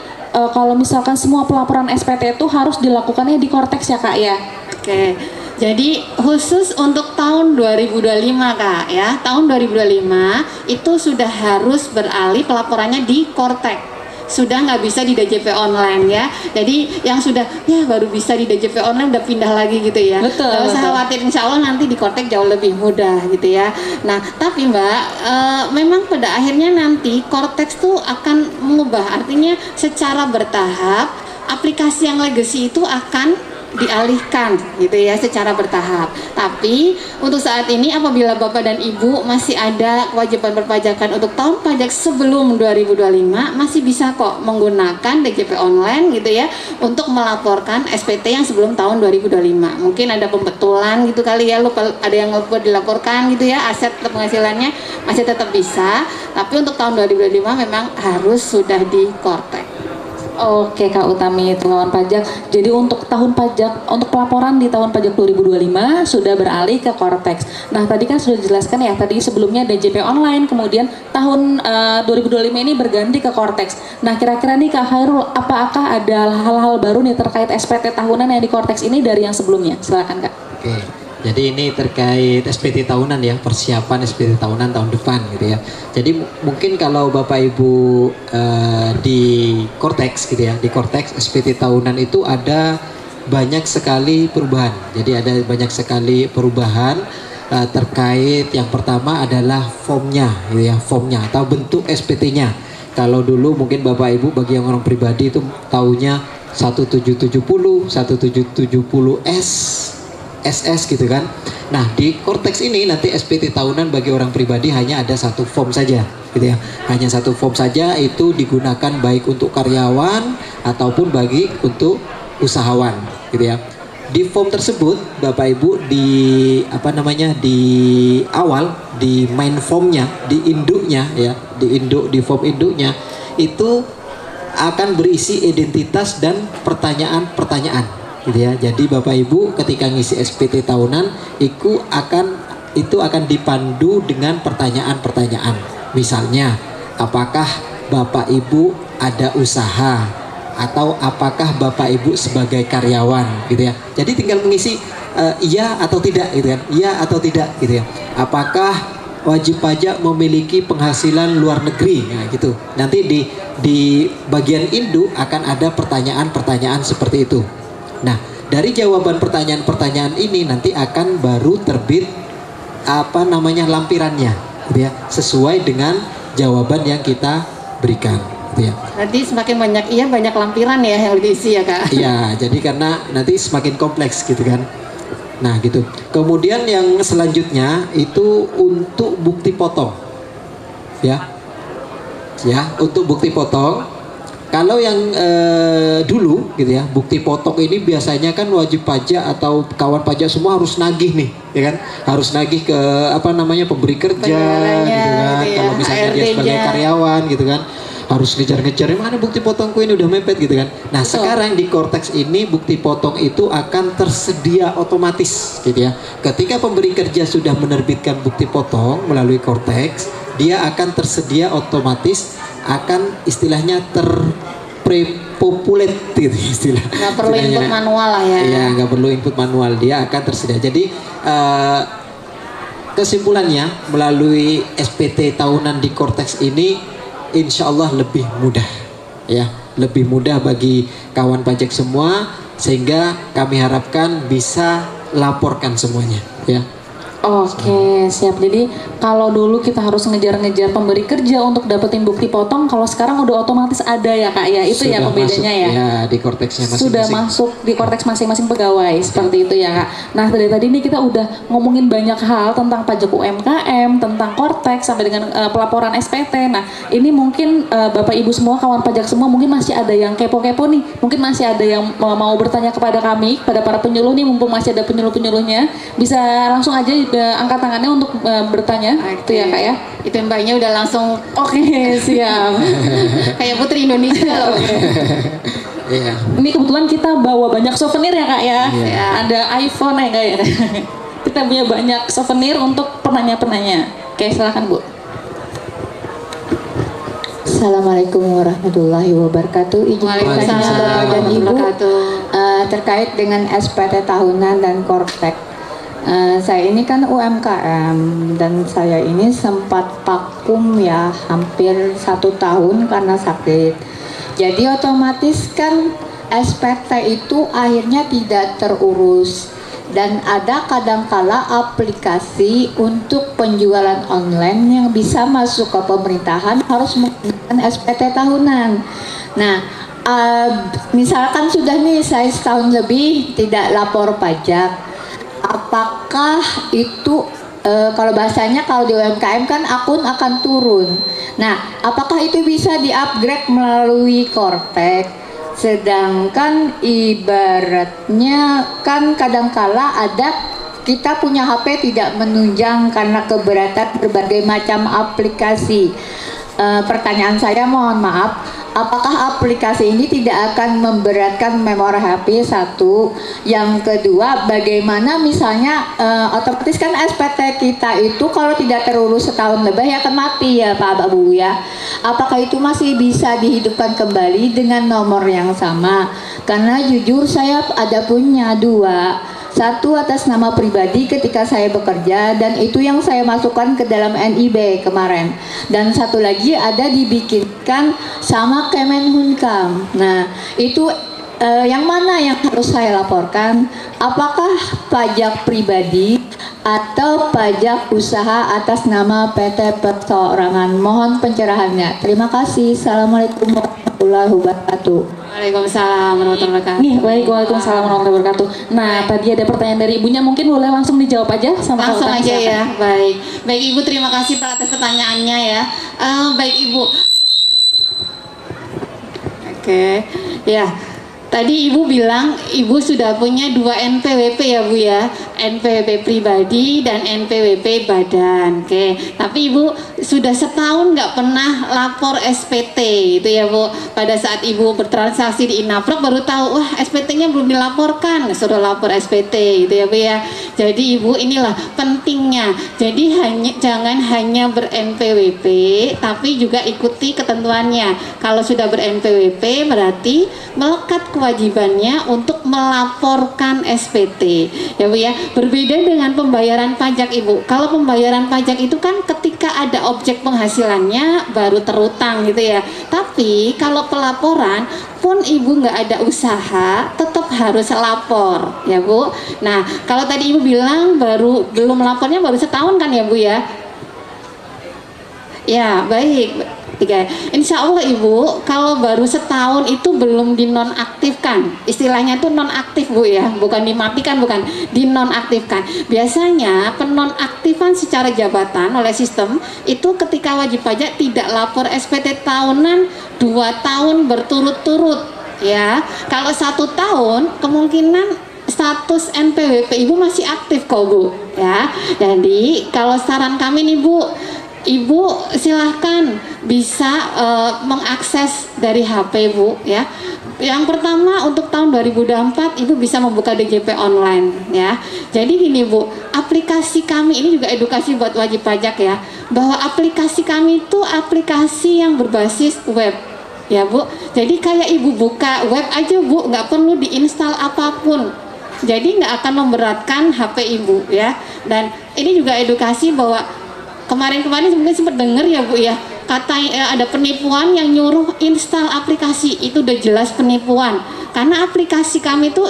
kalau misalkan semua pelaporan SPT itu harus dilakukannya di Kortex ya Kak ya? Oke, jadi khusus untuk tahun 2025 Kak ya, tahun 2025 itu sudah harus beralih pelaporannya di Kortex. Sudah nggak bisa di DJP online ya. Jadi yang sudah ya baru bisa di DJP online udah pindah lagi gitu ya. Betul, Nggak usah betul. khawatir, insya Allah nanti di Kortex jauh lebih mudah gitu ya. Nah tapi Mbak, memang pada akhirnya nanti Kortex tuh akan mengubah, artinya secara bertahap aplikasi yang legacy itu akan dialihkan gitu ya secara bertahap. Tapi untuk saat ini apabila Bapak dan Ibu masih ada kewajiban perpajakan untuk tahun pajak sebelum 2025, masih bisa kok menggunakan DJP online gitu ya untuk melaporkan SPT yang sebelum tahun 2025. Mungkin ada pembetulan gitu kali ya, lupa ada yang lupa dilaporkan gitu ya, aset atau penghasilannya masih tetap bisa. Tapi untuk tahun 2025 memang harus sudah di Kortek. Oke Kak Utami, pengawasan pajak. Jadi untuk tahun pajak, untuk pelaporan di tahun pajak 2025 sudah beralih ke Kortex. Nah tadi kan sudah dijelaskan ya, tadi sebelumnya DJP online, kemudian tahun 2025 ini berganti ke Kortex. Nah kira-kira nih Kak Khairul, apakah ada hal-hal baru nih terkait SPT tahunan yang di Kortex ini dari yang sebelumnya? Silakan Kak. Oke. Jadi ini terkait SPT tahunan ya, persiapan SPT tahunan tahun depan gitu ya. Jadi mungkin kalau Bapak Ibu di Kortex gitu ya, di Kortex SPT tahunan itu ada banyak sekali perubahan. Jadi ada banyak sekali perubahan terkait yang pertama adalah formnya gitu ya, formnya atau bentuk SPT-nya. Kalau dulu mungkin Bapak Ibu bagi yang orang pribadi itu taunya 1770, 1770S, SS gitu kan. Nah di Kortex ini nanti SPT tahunan bagi orang pribadi hanya ada satu form saja gitu ya, hanya satu form saja, itu digunakan baik untuk karyawan ataupun bagi untuk usahawan gitu ya. Di form tersebut Bapak Ibu di di awal di main formnya, di induknya ya, di form induknya itu akan berisi identitas dan pertanyaan-pertanyaan gitu ya. Jadi Bapak Ibu ketika ngisi SPT tahunan itu akan dipandu dengan pertanyaan-pertanyaan. Misalnya, apakah Bapak Ibu ada usaha atau apakah Bapak Ibu sebagai karyawan gitu ya. Jadi tinggal mengisi iya atau tidak gitu kan. Iya atau tidak gitu ya. Apakah wajib pajak memiliki penghasilan luar negeri, nah gitu. Nanti di bagian induk akan ada pertanyaan-pertanyaan seperti itu. Nah, dari jawaban pertanyaan-pertanyaan ini nanti akan baru terbit lampirannya, gitu ya, sesuai dengan jawaban yang kita berikan, gitu ya. Nanti semakin banyak iya banyak lampiran ya yang diisi ya Kak. Iya, jadi karena nanti semakin kompleks gitu kan. Nah, gitu. Kemudian yang selanjutnya itu untuk bukti potong, ya, untuk bukti potong. Kalau yang dulu gitu ya, bukti potong ini biasanya kan wajib pajak atau kawan pajak semua harus nagih nih, ya kan? Harus nagih ke pemberi kerja gitu kan. Gitu ya, Kalau misalnya dia sebagai karyawan gitu kan, harus ngejar-ngejar mana bukti potongku ini udah mepet gitu kan. Nah, sekarang di Kortex ini bukti potong itu akan tersedia otomatis gitu ya. Ketika pemberi kerja sudah menerbitkan bukti potong melalui Kortex, dia akan tersedia otomatis, akan istilahnya terprepopulate gitu istilah. Nggak perlu input manual lah ya. Iya, nggak perlu input manual, dia akan tersedia. Jadi kesimpulannya melalui SPT tahunan di Kortex ini insya Allah lebih mudah ya, lebih mudah bagi kawan pajak semua, sehingga kami harapkan bisa laporkan semuanya ya. Oke, siap. Jadi kalau dulu kita harus ngejar-ngejar pemberi kerja untuk dapetin bukti potong, kalau sekarang udah otomatis ada ya Kak ya. Itu ya Sudah pembedanya masuk, ya. Ya, di Korteksnya masing-masing. Sudah masuk di Kortex masing-masing pegawai seperti itu ya Kak. Nah dari tadi ini kita udah ngomongin banyak hal tentang pajak UMKM, tentang Kortex sampai dengan pelaporan SPT. Nah ini mungkin Bapak Ibu semua, kawan pajak semua mungkin masih ada yang kepo-kepo nih. Mungkin masih ada yang mau bertanya kepada kami, kepada para penyuluh nih, mumpung masih ada penyuluh-penyuluhnya. Bisa langsung aja angkat tangannya untuk bertanya. Itu ya Kak ya. Itu Mbaknya udah langsung Oke, siap. kayak Putri Indonesia loh. Iya. Ini kebetulan kita bawa banyak souvenir ya Kak ya. Iya. Ada iPhone ya Kak ya. Kita punya banyak souvenir untuk penanya-penanya. Oke, silakan Bu. Assalamualaikum warahmatullahi wabarakatuh. Izin Waalaikumsalam bertanya Bapak dan Ibu wabarakatuh. terkait dengan SPT tahunan dan Kortex. Saya ini kan UMKM dan saya ini sempat vakum ya hampir 1 tahun karena sakit. Jadi otomatis kan SPT itu akhirnya tidak terurus, dan ada kadangkala aplikasi untuk penjualan online yang bisa masuk ke pemerintahan harus menggunakan SPT tahunan. Nah, misalkan sudah nih saya setahun lebih tidak lapor pajak, apakah itu kalau bahasanya kalau di UMKM kan akun akan turun. Nah, apakah itu bisa di-upgrade melalui Kortek? Sedangkan ibaratnya kan kadangkala ada kita punya HP tidak menunjang karena keberatan berbagai macam aplikasi. Pertanyaan saya, mohon maaf, apakah aplikasi ini tidak akan memberatkan memori HP? Satu, yang kedua, bagaimana misalnya otomatis kan SPT kita itu kalau tidak terurus setahun lebih akan mati ya Pak Bu ya. Apakah itu masih bisa dihidupkan kembali dengan nomor yang sama? Karena jujur saya ada punya dua. Satu atas nama pribadi ketika saya bekerja dan itu yang saya masukkan ke dalam NIB kemarin. Dan satu lagi ada dibikinkan sama Kemenhunkam. Nah, itu yang mana yang harus saya laporkan? Apakah pajak pribadi atau pajak usaha atas nama PT Perseorangan? Mohon pencerahannya. Terima kasih. Assalamualaikum warahmatullahi wabarakatuh. Waalaikumsalam warahmatullahi wabarakatuh. Nih, baik, waalaikumsalam warahmatullahi wabarakatuh. Nah, tadi ada pertanyaan dari ibunya, mungkin boleh langsung dijawab aja sama Langsung Kak Utami, aja silakan. ya, baik Ibu, terima kasih atas pertanyaannya ya. Baik Ibu, oke, ya. Tadi Ibu bilang Ibu sudah punya 2 NPWP ya Bu ya, NPWP pribadi dan NPWP badan. Oke, tapi Ibu sudah setahun nggak pernah lapor SPT itu ya Bu. Pada saat Ibu bertransaksi di Inafrok baru tahu, wah SPT-nya belum dilaporkan, suruh lapor SPT itu ya Bu ya. Jadi Ibu, inilah pentingnya. Jadi jangan hanya ber-NPWP, tapi juga ikuti ketentuannya. Kalau sudah ber-NPWP berarti melekat kewajibannya untuk melaporkan SPT ya Bu ya. Berbeda dengan pembayaran pajak Ibu. Kalau pembayaran pajak itu kan ketika ada objek penghasilannya baru terutang gitu ya. Tapi kalau pelaporan pun Ibu nggak ada usaha tetap harus lapor ya Bu. Nah, kalau tadi Ibu bilang belum lapornya baru setahun kan ya Bu ya. Ya, baik. Insya Allah Ibu, kalau baru setahun itu belum dinonaktifkan, istilahnya itu nonaktif Bu ya, bukan dimatikan, bukan dinonaktifkan. Biasanya penonaktifan secara jabatan oleh sistem itu ketika wajib pajak tidak lapor SPT tahunan 2 tahun berturut-turut ya. Kalau 1 tahun kemungkinan status NPWP Ibu masih aktif kok Bu ya. Jadi kalau saran kami nih Bu, Ibu silahkan bisa mengakses dari HP Bu ya. Yang pertama untuk tahun 2024 Ibu bisa membuka DJP online ya. Jadi gini Bu, aplikasi kami ini juga edukasi buat wajib pajak ya, bahwa aplikasi kami itu aplikasi yang berbasis web ya Bu. Jadi kayak Ibu buka web aja Bu, nggak perlu diinstal apapun. Jadi nggak akan memberatkan HP Ibu ya. Dan ini juga edukasi bahwa kemarin-kemarin mungkin sempat dengar ya Bu ya, katanya ada penipuan yang nyuruh install aplikasi. Itu udah jelas penipuan karena aplikasi kami itu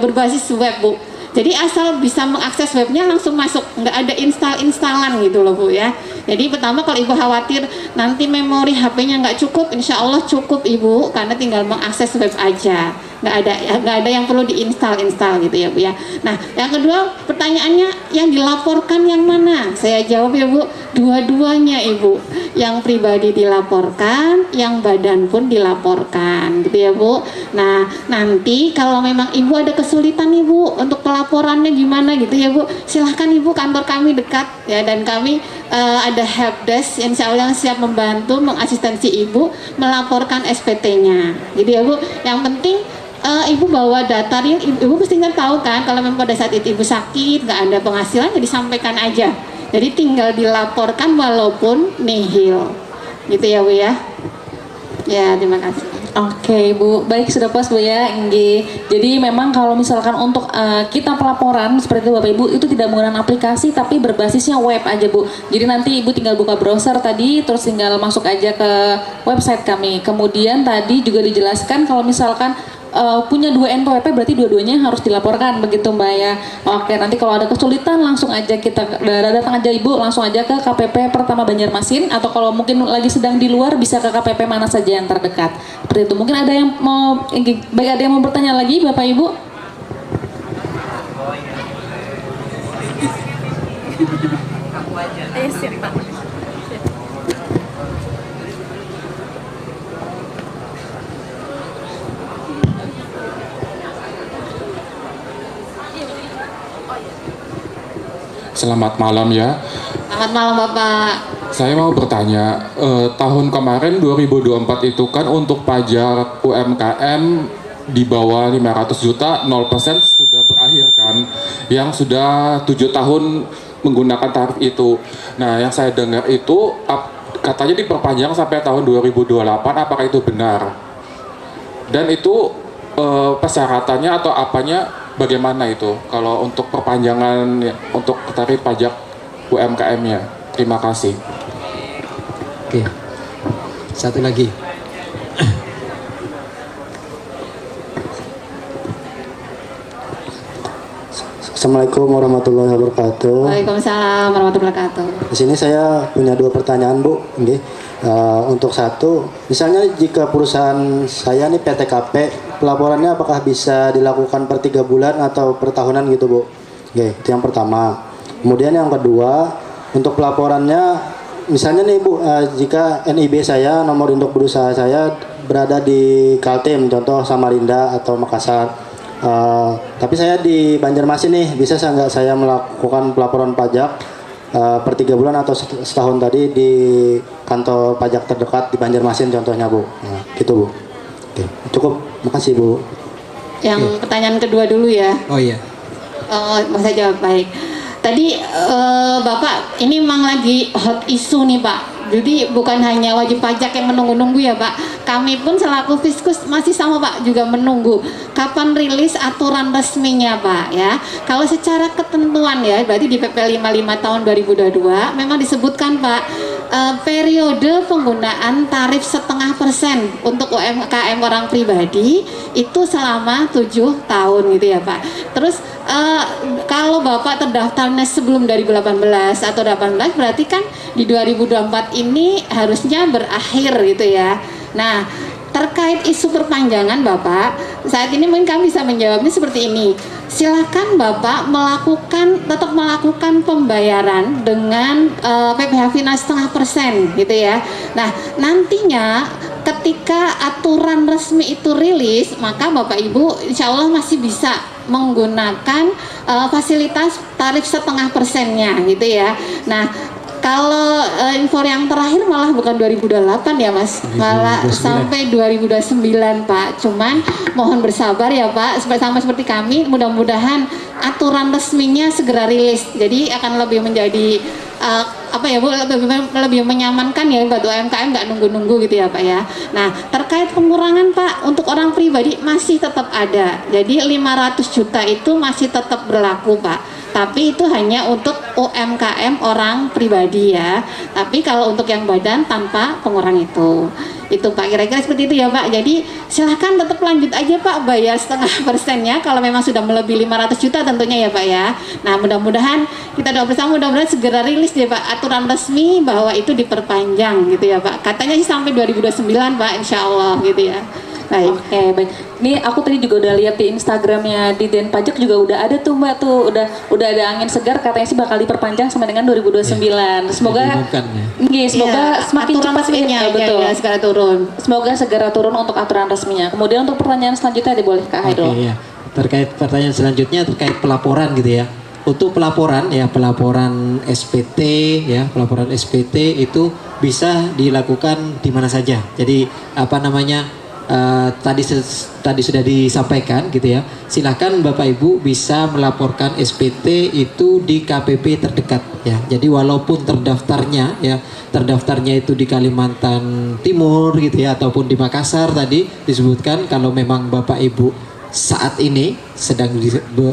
berbasis web Bu. Jadi asal bisa mengakses webnya langsung masuk, nggak ada install-installan gitu loh Bu ya. Jadi pertama kalau Ibu khawatir nanti memori HP-nya nggak cukup, insya Allah cukup Ibu, karena tinggal mengakses web aja. Nggak ada yang perlu diinstal gitu ya Bu ya. Nah, yang kedua pertanyaannya, yang dilaporkan yang mana? Saya jawab ya Bu, dua-duanya Ibu. Yang pribadi dilaporkan, yang badan pun dilaporkan gitu ya Bu. Nah, nanti kalau memang Ibu ada kesulitan Ibu untuk pelaporannya gimana gitu ya Bu, silahkan Ibu, kantor kami dekat ya, dan kami ada helpdesk yang insya Allah yang siap membantu mengasistensi Ibu melaporkan SPT-nya gitu ya Bu. Yang penting Ibu bawa data real. Ibu pasti kan tahu kan kalau memang pada saat itu Ibu sakit, nggak ada penghasilan, ya disampaikan aja. Jadi tinggal dilaporkan walaupun nihil gitu ya Bu ya. Ya, terima kasih. Oke Bu, baik, sudah puas Bu ya, Inggi. Jadi memang kalau misalkan untuk kita pelaporan seperti itu Bapak Ibu, itu tidak menggunakan aplikasi tapi berbasisnya web aja Bu. Jadi nanti Ibu tinggal buka browser tadi, terus tinggal masuk aja ke website kami. Kemudian tadi juga dijelaskan kalau misalkan punya 2 NPWP berarti dua-duanya harus dilaporkan begitu Mbak ya. Oke, nanti kalau ada kesulitan langsung aja kita datang aja Ibu, langsung aja ke KPP Pertama Banjarmasin, atau kalau mungkin lagi sedang di luar bisa ke KPP mana saja yang terdekat. Seperti itu. Mungkin ada yang mau baik, ada yang mau bertanya lagi Bapak Ibu? Selamat malam ya. Selamat malam Bapak. Saya mau bertanya, tahun kemarin 2024 itu kan untuk pajak UMKM di bawah 500 juta 0% sudah berakhir kan, yang sudah 7 tahun menggunakan tarif itu. Nah, yang saya dengar itu katanya diperpanjang sampai tahun 2028, apakah itu benar? Dan itu persyaratannya atau apanya bagaimana itu kalau untuk perpanjangan untuk tarif pajak UMKM-nya? Terima kasih. Oke. Satu lagi. Assalamualaikum warahmatullahi wabarakatuh. Waalaikumsalam warahmatullahi wabarakatuh. Di sini saya punya 2 pertanyaan Bu. Nggih. Untuk satu, misalnya jika perusahaan saya nih PTKP, pelaporannya apakah bisa dilakukan per 3 bulan atau per tahunan gitu Bu? Oke, itu yang pertama. Kemudian yang kedua, untuk pelaporannya, misalnya nih Bu, jika NIB saya, nomor induk berusaha saya berada di Kaltim, contoh Samarinda atau Makassar. Tapi saya di Banjarmasin nih, bisa nggak saya melakukan pelaporan pajak per 3 bulan atau setahun tadi di kantor pajak terdekat di Banjarmasin contohnya Bu. Nah, gitu Bu. Oke, cukup. Makasih Bu. Yang pertanyaan kedua dulu ya. Oh iya. Saya jawab baik. Tadi Bapak, ini memang lagi hot isu nih Pak. Jadi bukan hanya wajib pajak yang menunggu-nunggu ya Pak. Kami pun selaku Fiskus masih sama Pak, juga menunggu kapan rilis aturan resminya Pak ya. Kalau secara ketentuan ya, berarti di PP 55 tahun 2022 memang disebutkan Pak, periode penggunaan tarif 0,5% untuk UMKM orang pribadi itu selama 7 tahun gitu ya Pak. Terus kalau Bapak terdaftarnya sebelum 2018 atau 18 berarti kan di 2024 ini harusnya berakhir gitu ya. Nah, terkait isu perpanjangan Bapak, saat ini mungkin kami bisa menjawabnya seperti ini. Silakan Bapak tetap melakukan pembayaran dengan PPh Finas 0,5% gitu ya. Nah, nantinya ketika aturan resmi itu rilis, maka Bapak Ibu insya Allah masih bisa menggunakan fasilitas tarif 0,5%-nya gitu ya. Nah, kalau info yang terakhir malah bukan 2028 ya Mas, malah sampai 2029 Pak. Cuman mohon bersabar ya Pak, sama seperti kami, mudah-mudahan aturan resminya segera rilis. Jadi akan lebih menjadi lebih menyamankan ya buat UMKM, nggak nunggu-nunggu gitu ya Pak ya. Nah, terkait pengurangan Pak untuk orang pribadi masih tetap ada. Jadi 500 juta itu masih tetap berlaku Pak. Tapi itu hanya untuk UMKM orang pribadi ya. Tapi kalau untuk yang badan tanpa pengurang itu Pak, kira-kira seperti itu ya Pak. Jadi silahkan tetap lanjut aja Pak, bayar 0,5%-nya kalau memang sudah melebihi 500 juta tentunya ya Pak ya. Nah, mudah-mudahan kita doa bersama, mudah-mudahan segera rilis ya Pak aturan resmi bahwa itu diperpanjang gitu ya Pak. Katanya sih sampai 2029 Pak, insya Allah gitu ya. Baik. Oke, baik. Ini aku tadi juga udah lihat di Instagramnya di Den Pajak juga udah ada tuh Mbak tuh, udah ada angin segar, katanya sih bakal diperpanjang sampai dengan 2029. Semoga semoga semakin cepat resminya, ya, betul. Ya, segera turun. Semoga segera turun untuk aturan resminya. Kemudian untuk pertanyaan selanjutnya boleh Kak Hairul. Oke, ya. Terkait pertanyaan selanjutnya terkait pelaporan gitu ya. Untuk pelaporan SPT ya, pelaporan SPT itu bisa dilakukan di mana saja. Jadi tadi sudah disampaikan gitu ya. Silakan Bapak Ibu bisa melaporkan SPT itu di KPP terdekat ya. Jadi walaupun terdaftarnya itu di Kalimantan Timur gitu ya, ataupun di Makassar tadi disebutkan, kalau memang Bapak Ibu saat ini sedang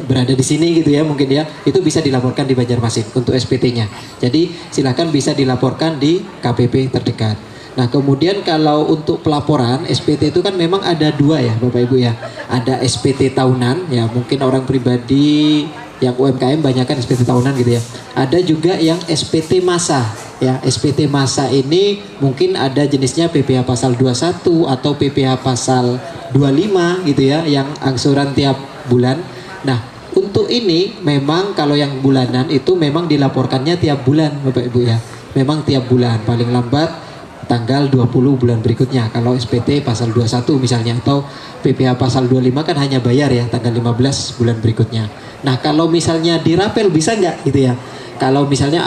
berada di sini gitu ya, mungkin ya, itu bisa dilaporkan di Banjarmasin untuk SPT-nya. Jadi silakan bisa dilaporkan di KPP terdekat. Nah, kemudian kalau untuk pelaporan SPT itu kan memang ada dua ya Bapak Ibu ya. Ada SPT tahunan ya, mungkin orang pribadi yang UMKM banyak kan SPT tahunan gitu ya. Ada juga yang SPT masa ya. SPT masa ini mungkin ada jenisnya PPh pasal 21 atau PPh pasal 25 gitu ya, yang angsuran tiap bulan. Nah, untuk ini memang kalau yang bulanan itu memang dilaporkannya tiap bulan Bapak Ibu ya. Memang tiap bulan, paling lambat tanggal 20 bulan berikutnya. Kalau SPT pasal 21 misalnya, atau PPh pasal 25 kan hanya bayar ya tanggal 15 bulan berikutnya. Nah, kalau misalnya dirapel bisa nggak gitu ya? Kalau misalnya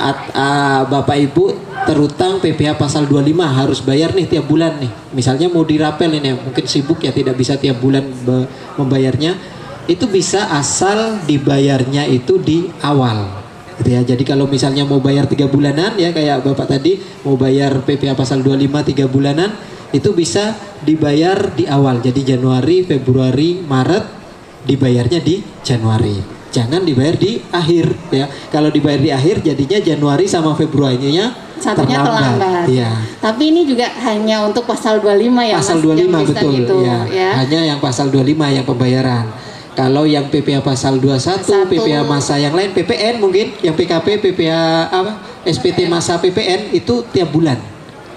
Bapak Ibu terutang PPh pasal 25 harus bayar nih tiap bulan nih. Misalnya mau dirapel ini, mungkin sibuk ya tidak bisa tiap bulan membayarnya. Itu bisa asal dibayarnya itu di awal. Gitu ya. Jadi kalau misalnya mau bayar 3 bulanan ya, kayak Bapak tadi mau bayar PPh pasal 25 3 bulanan, itu bisa dibayar di awal. Jadi Januari, Februari, Maret dibayarnya di Januari. Jangan dibayar di akhir ya. Kalau dibayar di akhir jadinya Januari sama Februarinya Satunya terlambat. Iya. Tapi ini juga hanya untuk pasal 25 ya, Pasal Mas, 25 yang bisa betul gitu, ya. ya. Hanya yang pasal 25 yang pembayaran. Kalau yang PPh pasal 21, PPh masa yang lain, PPN mungkin, yang PKP, PPh SPT masa PPN itu tiap bulan.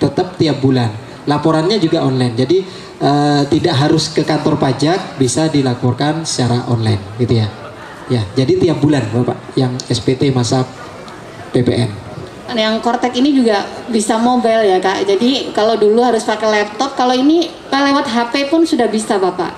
Tetap tiap bulan. Laporannya juga online. Jadi tidak harus ke kantor pajak, bisa dilaporkan secara online gitu ya. Ya, jadi tiap bulan Bapak yang SPT masa PPN. Yang Kortek ini juga bisa mobile ya Kak. Jadi kalau dulu harus pakai laptop, kalau ini lewat HP pun sudah bisa Bapak.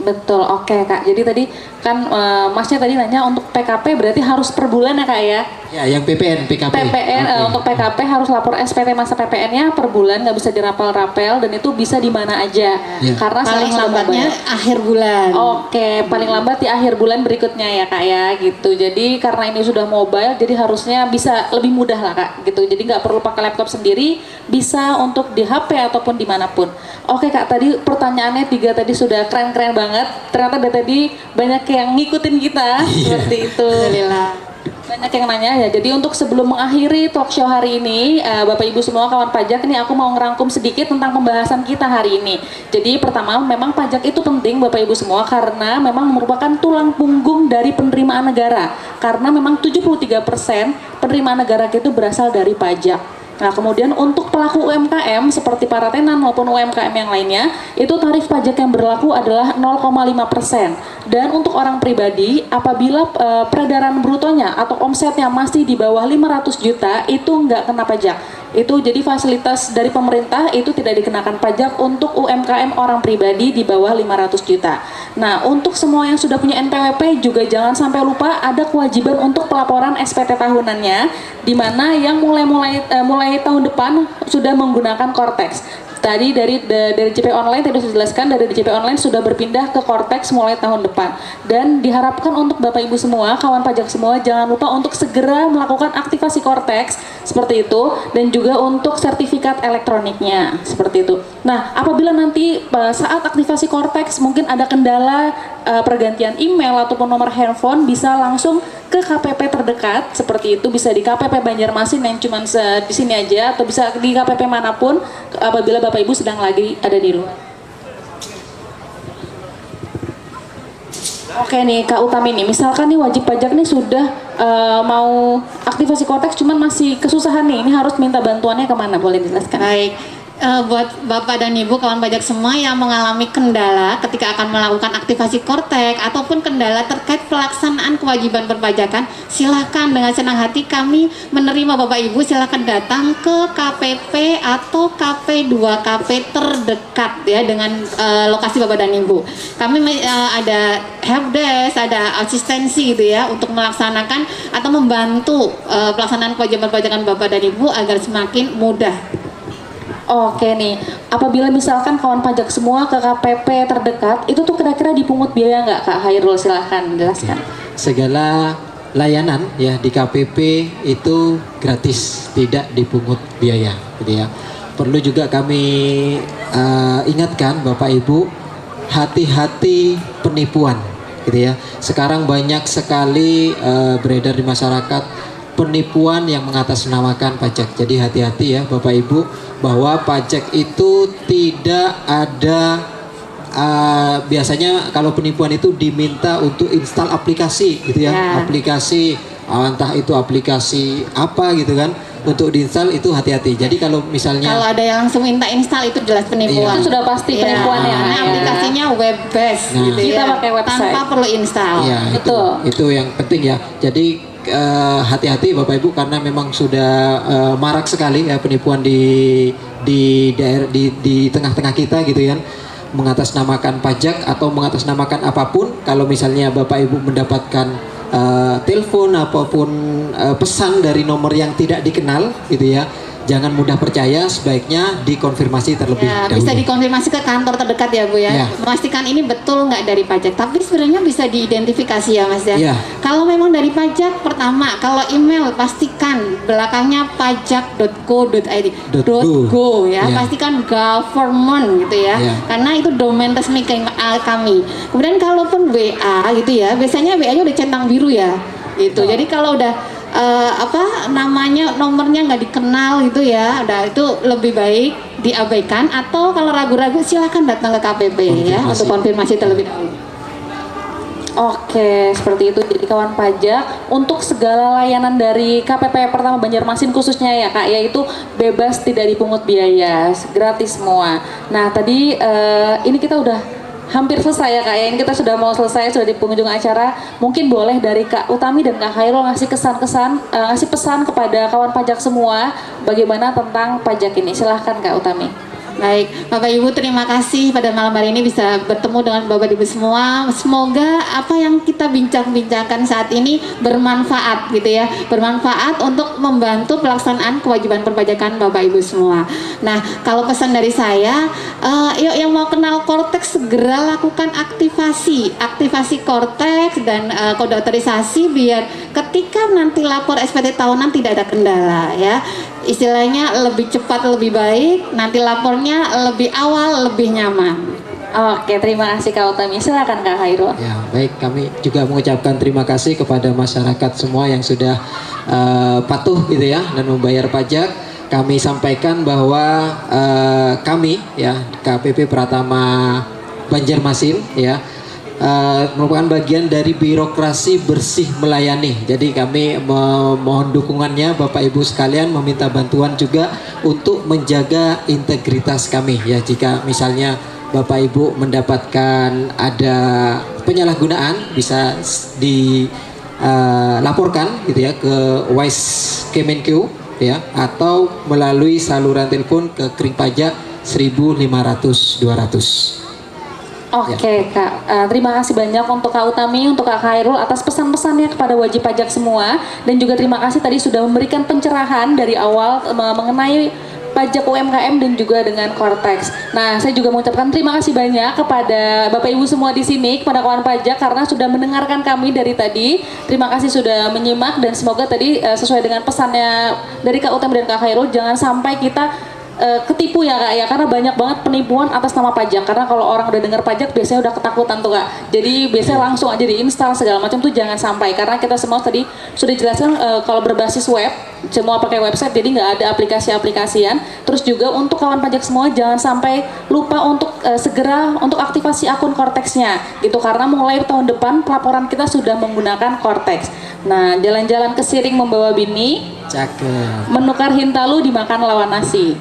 Betul, oke Kak. Jadi tadi kan Masnya tadi nanya untuk PKP berarti harus per bulan ya Kak ya? Ya, yang PPN, PKP. PPN Oke. untuk PKP harus lapor SPT masa PPN-nya per bulan, nggak bisa dirapel-rapel, dan itu bisa di mana aja. Ya. Karena Paling sudah lambatnya membayar. akhir bulan. Oke, paling lambat di akhir bulan berikutnya ya Kak ya, gitu. Jadi karena ini sudah mobile, jadi harusnya bisa lebih mudah lah Kak, gitu. Jadi nggak perlu pakai laptop sendiri, bisa untuk di HP ataupun dimanapun. Oke Kak, tadi pertanyaannya 3 tadi sudah keren-keren banget. Ternyata dari tadi banyak yang ngikutin kita, seperti itu. Alhamdulillah. Banyak yang nanya ya. Jadi untuk sebelum mengakhiri talk show hari ini, Bapak Ibu semua kawan pajak, ini aku mau ngerangkum sedikit tentang pembahasan kita hari ini. Jadi pertama, memang pajak itu penting Bapak Ibu semua karena memang merupakan tulang punggung dari penerimaan negara. Karena memang 73% penerimaan negara itu berasal dari pajak. Nah, kemudian untuk pelaku UMKM seperti para tenan maupun UMKM yang lainnya, itu tarif pajak yang berlaku adalah 0,5%. Dan untuk orang pribadi, apabila peredaran brutonya atau omsetnya masih di bawah 500 juta, itu nggak kena pajak. Itu jadi fasilitas dari pemerintah itu tidak dikenakan pajak untuk UMKM orang pribadi di bawah 500 juta. Nah, untuk semua yang sudah punya NPWP juga jangan sampai lupa ada kewajiban untuk pelaporan SPT tahunannya, di mana yang mulai tahun depan sudah menggunakan Kortex. Tadi dari DJP Online tadi sudah dijelaskan, dari DJP Online sudah berpindah ke Kortex mulai tahun depan. Dan diharapkan untuk Bapak Ibu semua, kawan pajak semua, jangan lupa untuk segera melakukan aktivasi Kortex seperti itu, dan juga untuk sertifikat elektroniknya seperti itu. Nah, apabila nanti saat aktivasi Kortex mungkin ada kendala pergantian email ataupun nomor handphone, bisa langsung ke KPP terdekat seperti itu, bisa di KPP Banjarmasin yang cuma di sini aja, atau bisa di KPP manapun apabila Bapak Ibu sedang lagi ada di luar. Oke nih Kak Utami nih, misalkan nih wajib pajak nih sudah mau aktivasi Kortex cuman masih kesusahan nih, ini harus minta bantuannya kemana, boleh dijelaskan? Baik, buat Bapak dan Ibu kawan pajak semua yang mengalami kendala ketika akan melakukan aktivasi Kortex ataupun kendala terkait pelaksanaan kewajiban perpajakan, silahkan dengan senang hati kami menerima Bapak Ibu, silahkan datang ke KPP atau KP2KP terdekat ya dengan lokasi Bapak dan Ibu. Kami ada helpdesk, ada asistensi gitu ya untuk melaksanakan atau membantu pelaksanaan kewajiban perpajakan Bapak dan Ibu agar semakin mudah. Oke nih, apabila misalkan kawan pajak semua ke KPP terdekat, itu tuh kira-kira dipungut biaya nggak Kak Hairul? Silahkan jelaskan. Segala layanan ya di KPP itu gratis, tidak dipungut biaya gitu ya. Perlu juga kami ingatkan Bapak Ibu, hati-hati penipuan gitu ya. Sekarang banyak sekali beredar di masyarakat penipuan yang mengatasnamakan pajak. Jadi hati-hati ya Bapak Ibu, bahwa pajak itu tidak ada biasanya kalau penipuan itu diminta untuk install aplikasi gitu ya. Ya. Aplikasi entah itu aplikasi apa gitu kan, untuk diinstal itu hati-hati. Jadi kalau misalnya Kalau ada yang langsung minta install itu jelas penipuan. Itu sudah pasti penipuan ya, Karena ya. aplikasinya web based Nah. gitu Kita ya. pakai website. Tanpa perlu install. ya Betul. itu yang penting ya. Jadi hati-hati Bapak Ibu, karena memang sudah marak sekali ya penipuan di daerah di tengah-tengah kita gitu ya, mengatasnamakan pajak atau mengatasnamakan apapun. Kalau misalnya Bapak Ibu mendapatkan telepon apapun pesan dari nomor yang tidak dikenal gitu ya, jangan mudah percaya, sebaiknya dikonfirmasi terlebih Ya, dahulu. bisa dikonfirmasi ke kantor terdekat ya Bu ya. Ya. Memastikan ini betul nggak dari pajak. Tapi sebenarnya bisa diidentifikasi ya Mas ya. Ya. Kalau memang dari pajak, pertama kalau email pastikan belakangnya pajak.go.id. .go. Ya, Ya. pastikan government gitu ya. Ya. Karena itu domain resmi kami. Kemudian kalaupun WA gitu ya, biasanya WA-nya udah centang biru ya. Gitu. Jadi kalau udah nomornya nggak dikenal gitu ya, udah itu lebih baik diabaikan, atau kalau ragu-ragu silakan datang ke KPP ya Konfirmasi. untuk konfirmasi terlebih dahulu. Oke, seperti itu. Jadi kawan pajak, untuk segala layanan dari KPP Pertama Banjarmasin khususnya ya Kak, yaitu bebas, tidak dipungut biaya, gratis semua. Nah tadi ini kita udah hampir selesai ya Kak ya, ini kita sudah mau selesai, sudah di penghujung acara. Mungkin boleh dari Kak Utami dan Kak Khairul ngasih ngasih pesan kepada kawan pajak semua bagaimana tentang pajak ini. Silahkan Kak Utami. Baik, Bapak Ibu, terima kasih pada malam hari ini bisa bertemu dengan Bapak Ibu semua. Semoga apa yang kita bincang-bincangkan saat ini bermanfaat gitu ya, bermanfaat untuk membantu pelaksanaan kewajiban perpajakan Bapak Ibu semua. Nah, kalau pesan dari saya, yuk yang mau kenal Kortex segera lakukan aktivasi Kortex dan kode otorisasi, biar ketika nanti lapor SPT tahunan tidak ada kendala ya. Istilahnya lebih cepat lebih baik, nanti lapornya lebih awal lebih nyaman. Oke, terima kasih Kak Utami. Silakan Kak Khairul. Ya, baik, kami juga mengucapkan terima kasih kepada masyarakat semua yang sudah patuh gitu ya dan membayar pajak. Kami sampaikan bahwa kami ya KPP Pratama Banjarmasin ya merupakan bagian dari birokrasi bersih melayani. Jadi kami memohon dukungannya Bapak Ibu sekalian, meminta bantuan juga untuk menjaga integritas kami ya. Jika misalnya Bapak Ibu mendapatkan ada penyalahgunaan, bisa dilaporkan gitu ya ke Wise Kemenku ya, atau melalui saluran telepon ke Kering Pajak 1500 200. Oke Kak, terima kasih banyak untuk Kak Utami, untuk Kak Khairul atas pesan-pesannya kepada wajib pajak semua, dan juga terima kasih tadi sudah memberikan pencerahan dari awal mengenai pajak UMKM dan juga dengan Kortex. Nah, saya juga mengucapkan terima kasih banyak kepada Bapak Ibu semua di sini, kepada kawan pajak karena sudah mendengarkan kami dari tadi. Terima kasih sudah menyimak, dan semoga tadi sesuai dengan pesannya dari Kak Utami dan Kak Khairul, jangan sampai kita ketipu ya Kak ya, karena banyak banget penipuan atas nama pajak. Karena kalau orang udah dengar pajak biasanya udah ketakutan tuh Kak, jadi biasanya langsung aja diinstal segala macam tuh, jangan sampai. Karena kita semua tadi sudah dijelaskan kalau berbasis web semua pakai website, jadi nggak ada aplikasi-aplikasian. Terus juga untuk kawan pajak semua jangan sampai lupa untuk segera untuk aktivasi akun Kortexnya gitu, karena mulai tahun depan pelaporan kita sudah menggunakan Kortex. Nah, jalan-jalan ke Siring membawa bini, Cakep. menukar hintalu dimakan lawan nasi.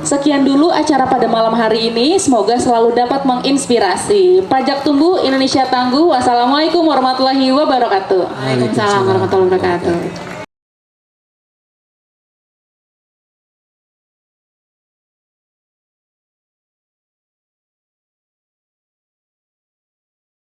Sekian dulu acara pada malam hari ini, semoga selalu dapat menginspirasi. Pajak tumbuh, Indonesia tangguh. Wassalamualaikum warahmatullahi wabarakatuh. Waalaikumsalam warahmatullahi wabarakatuh.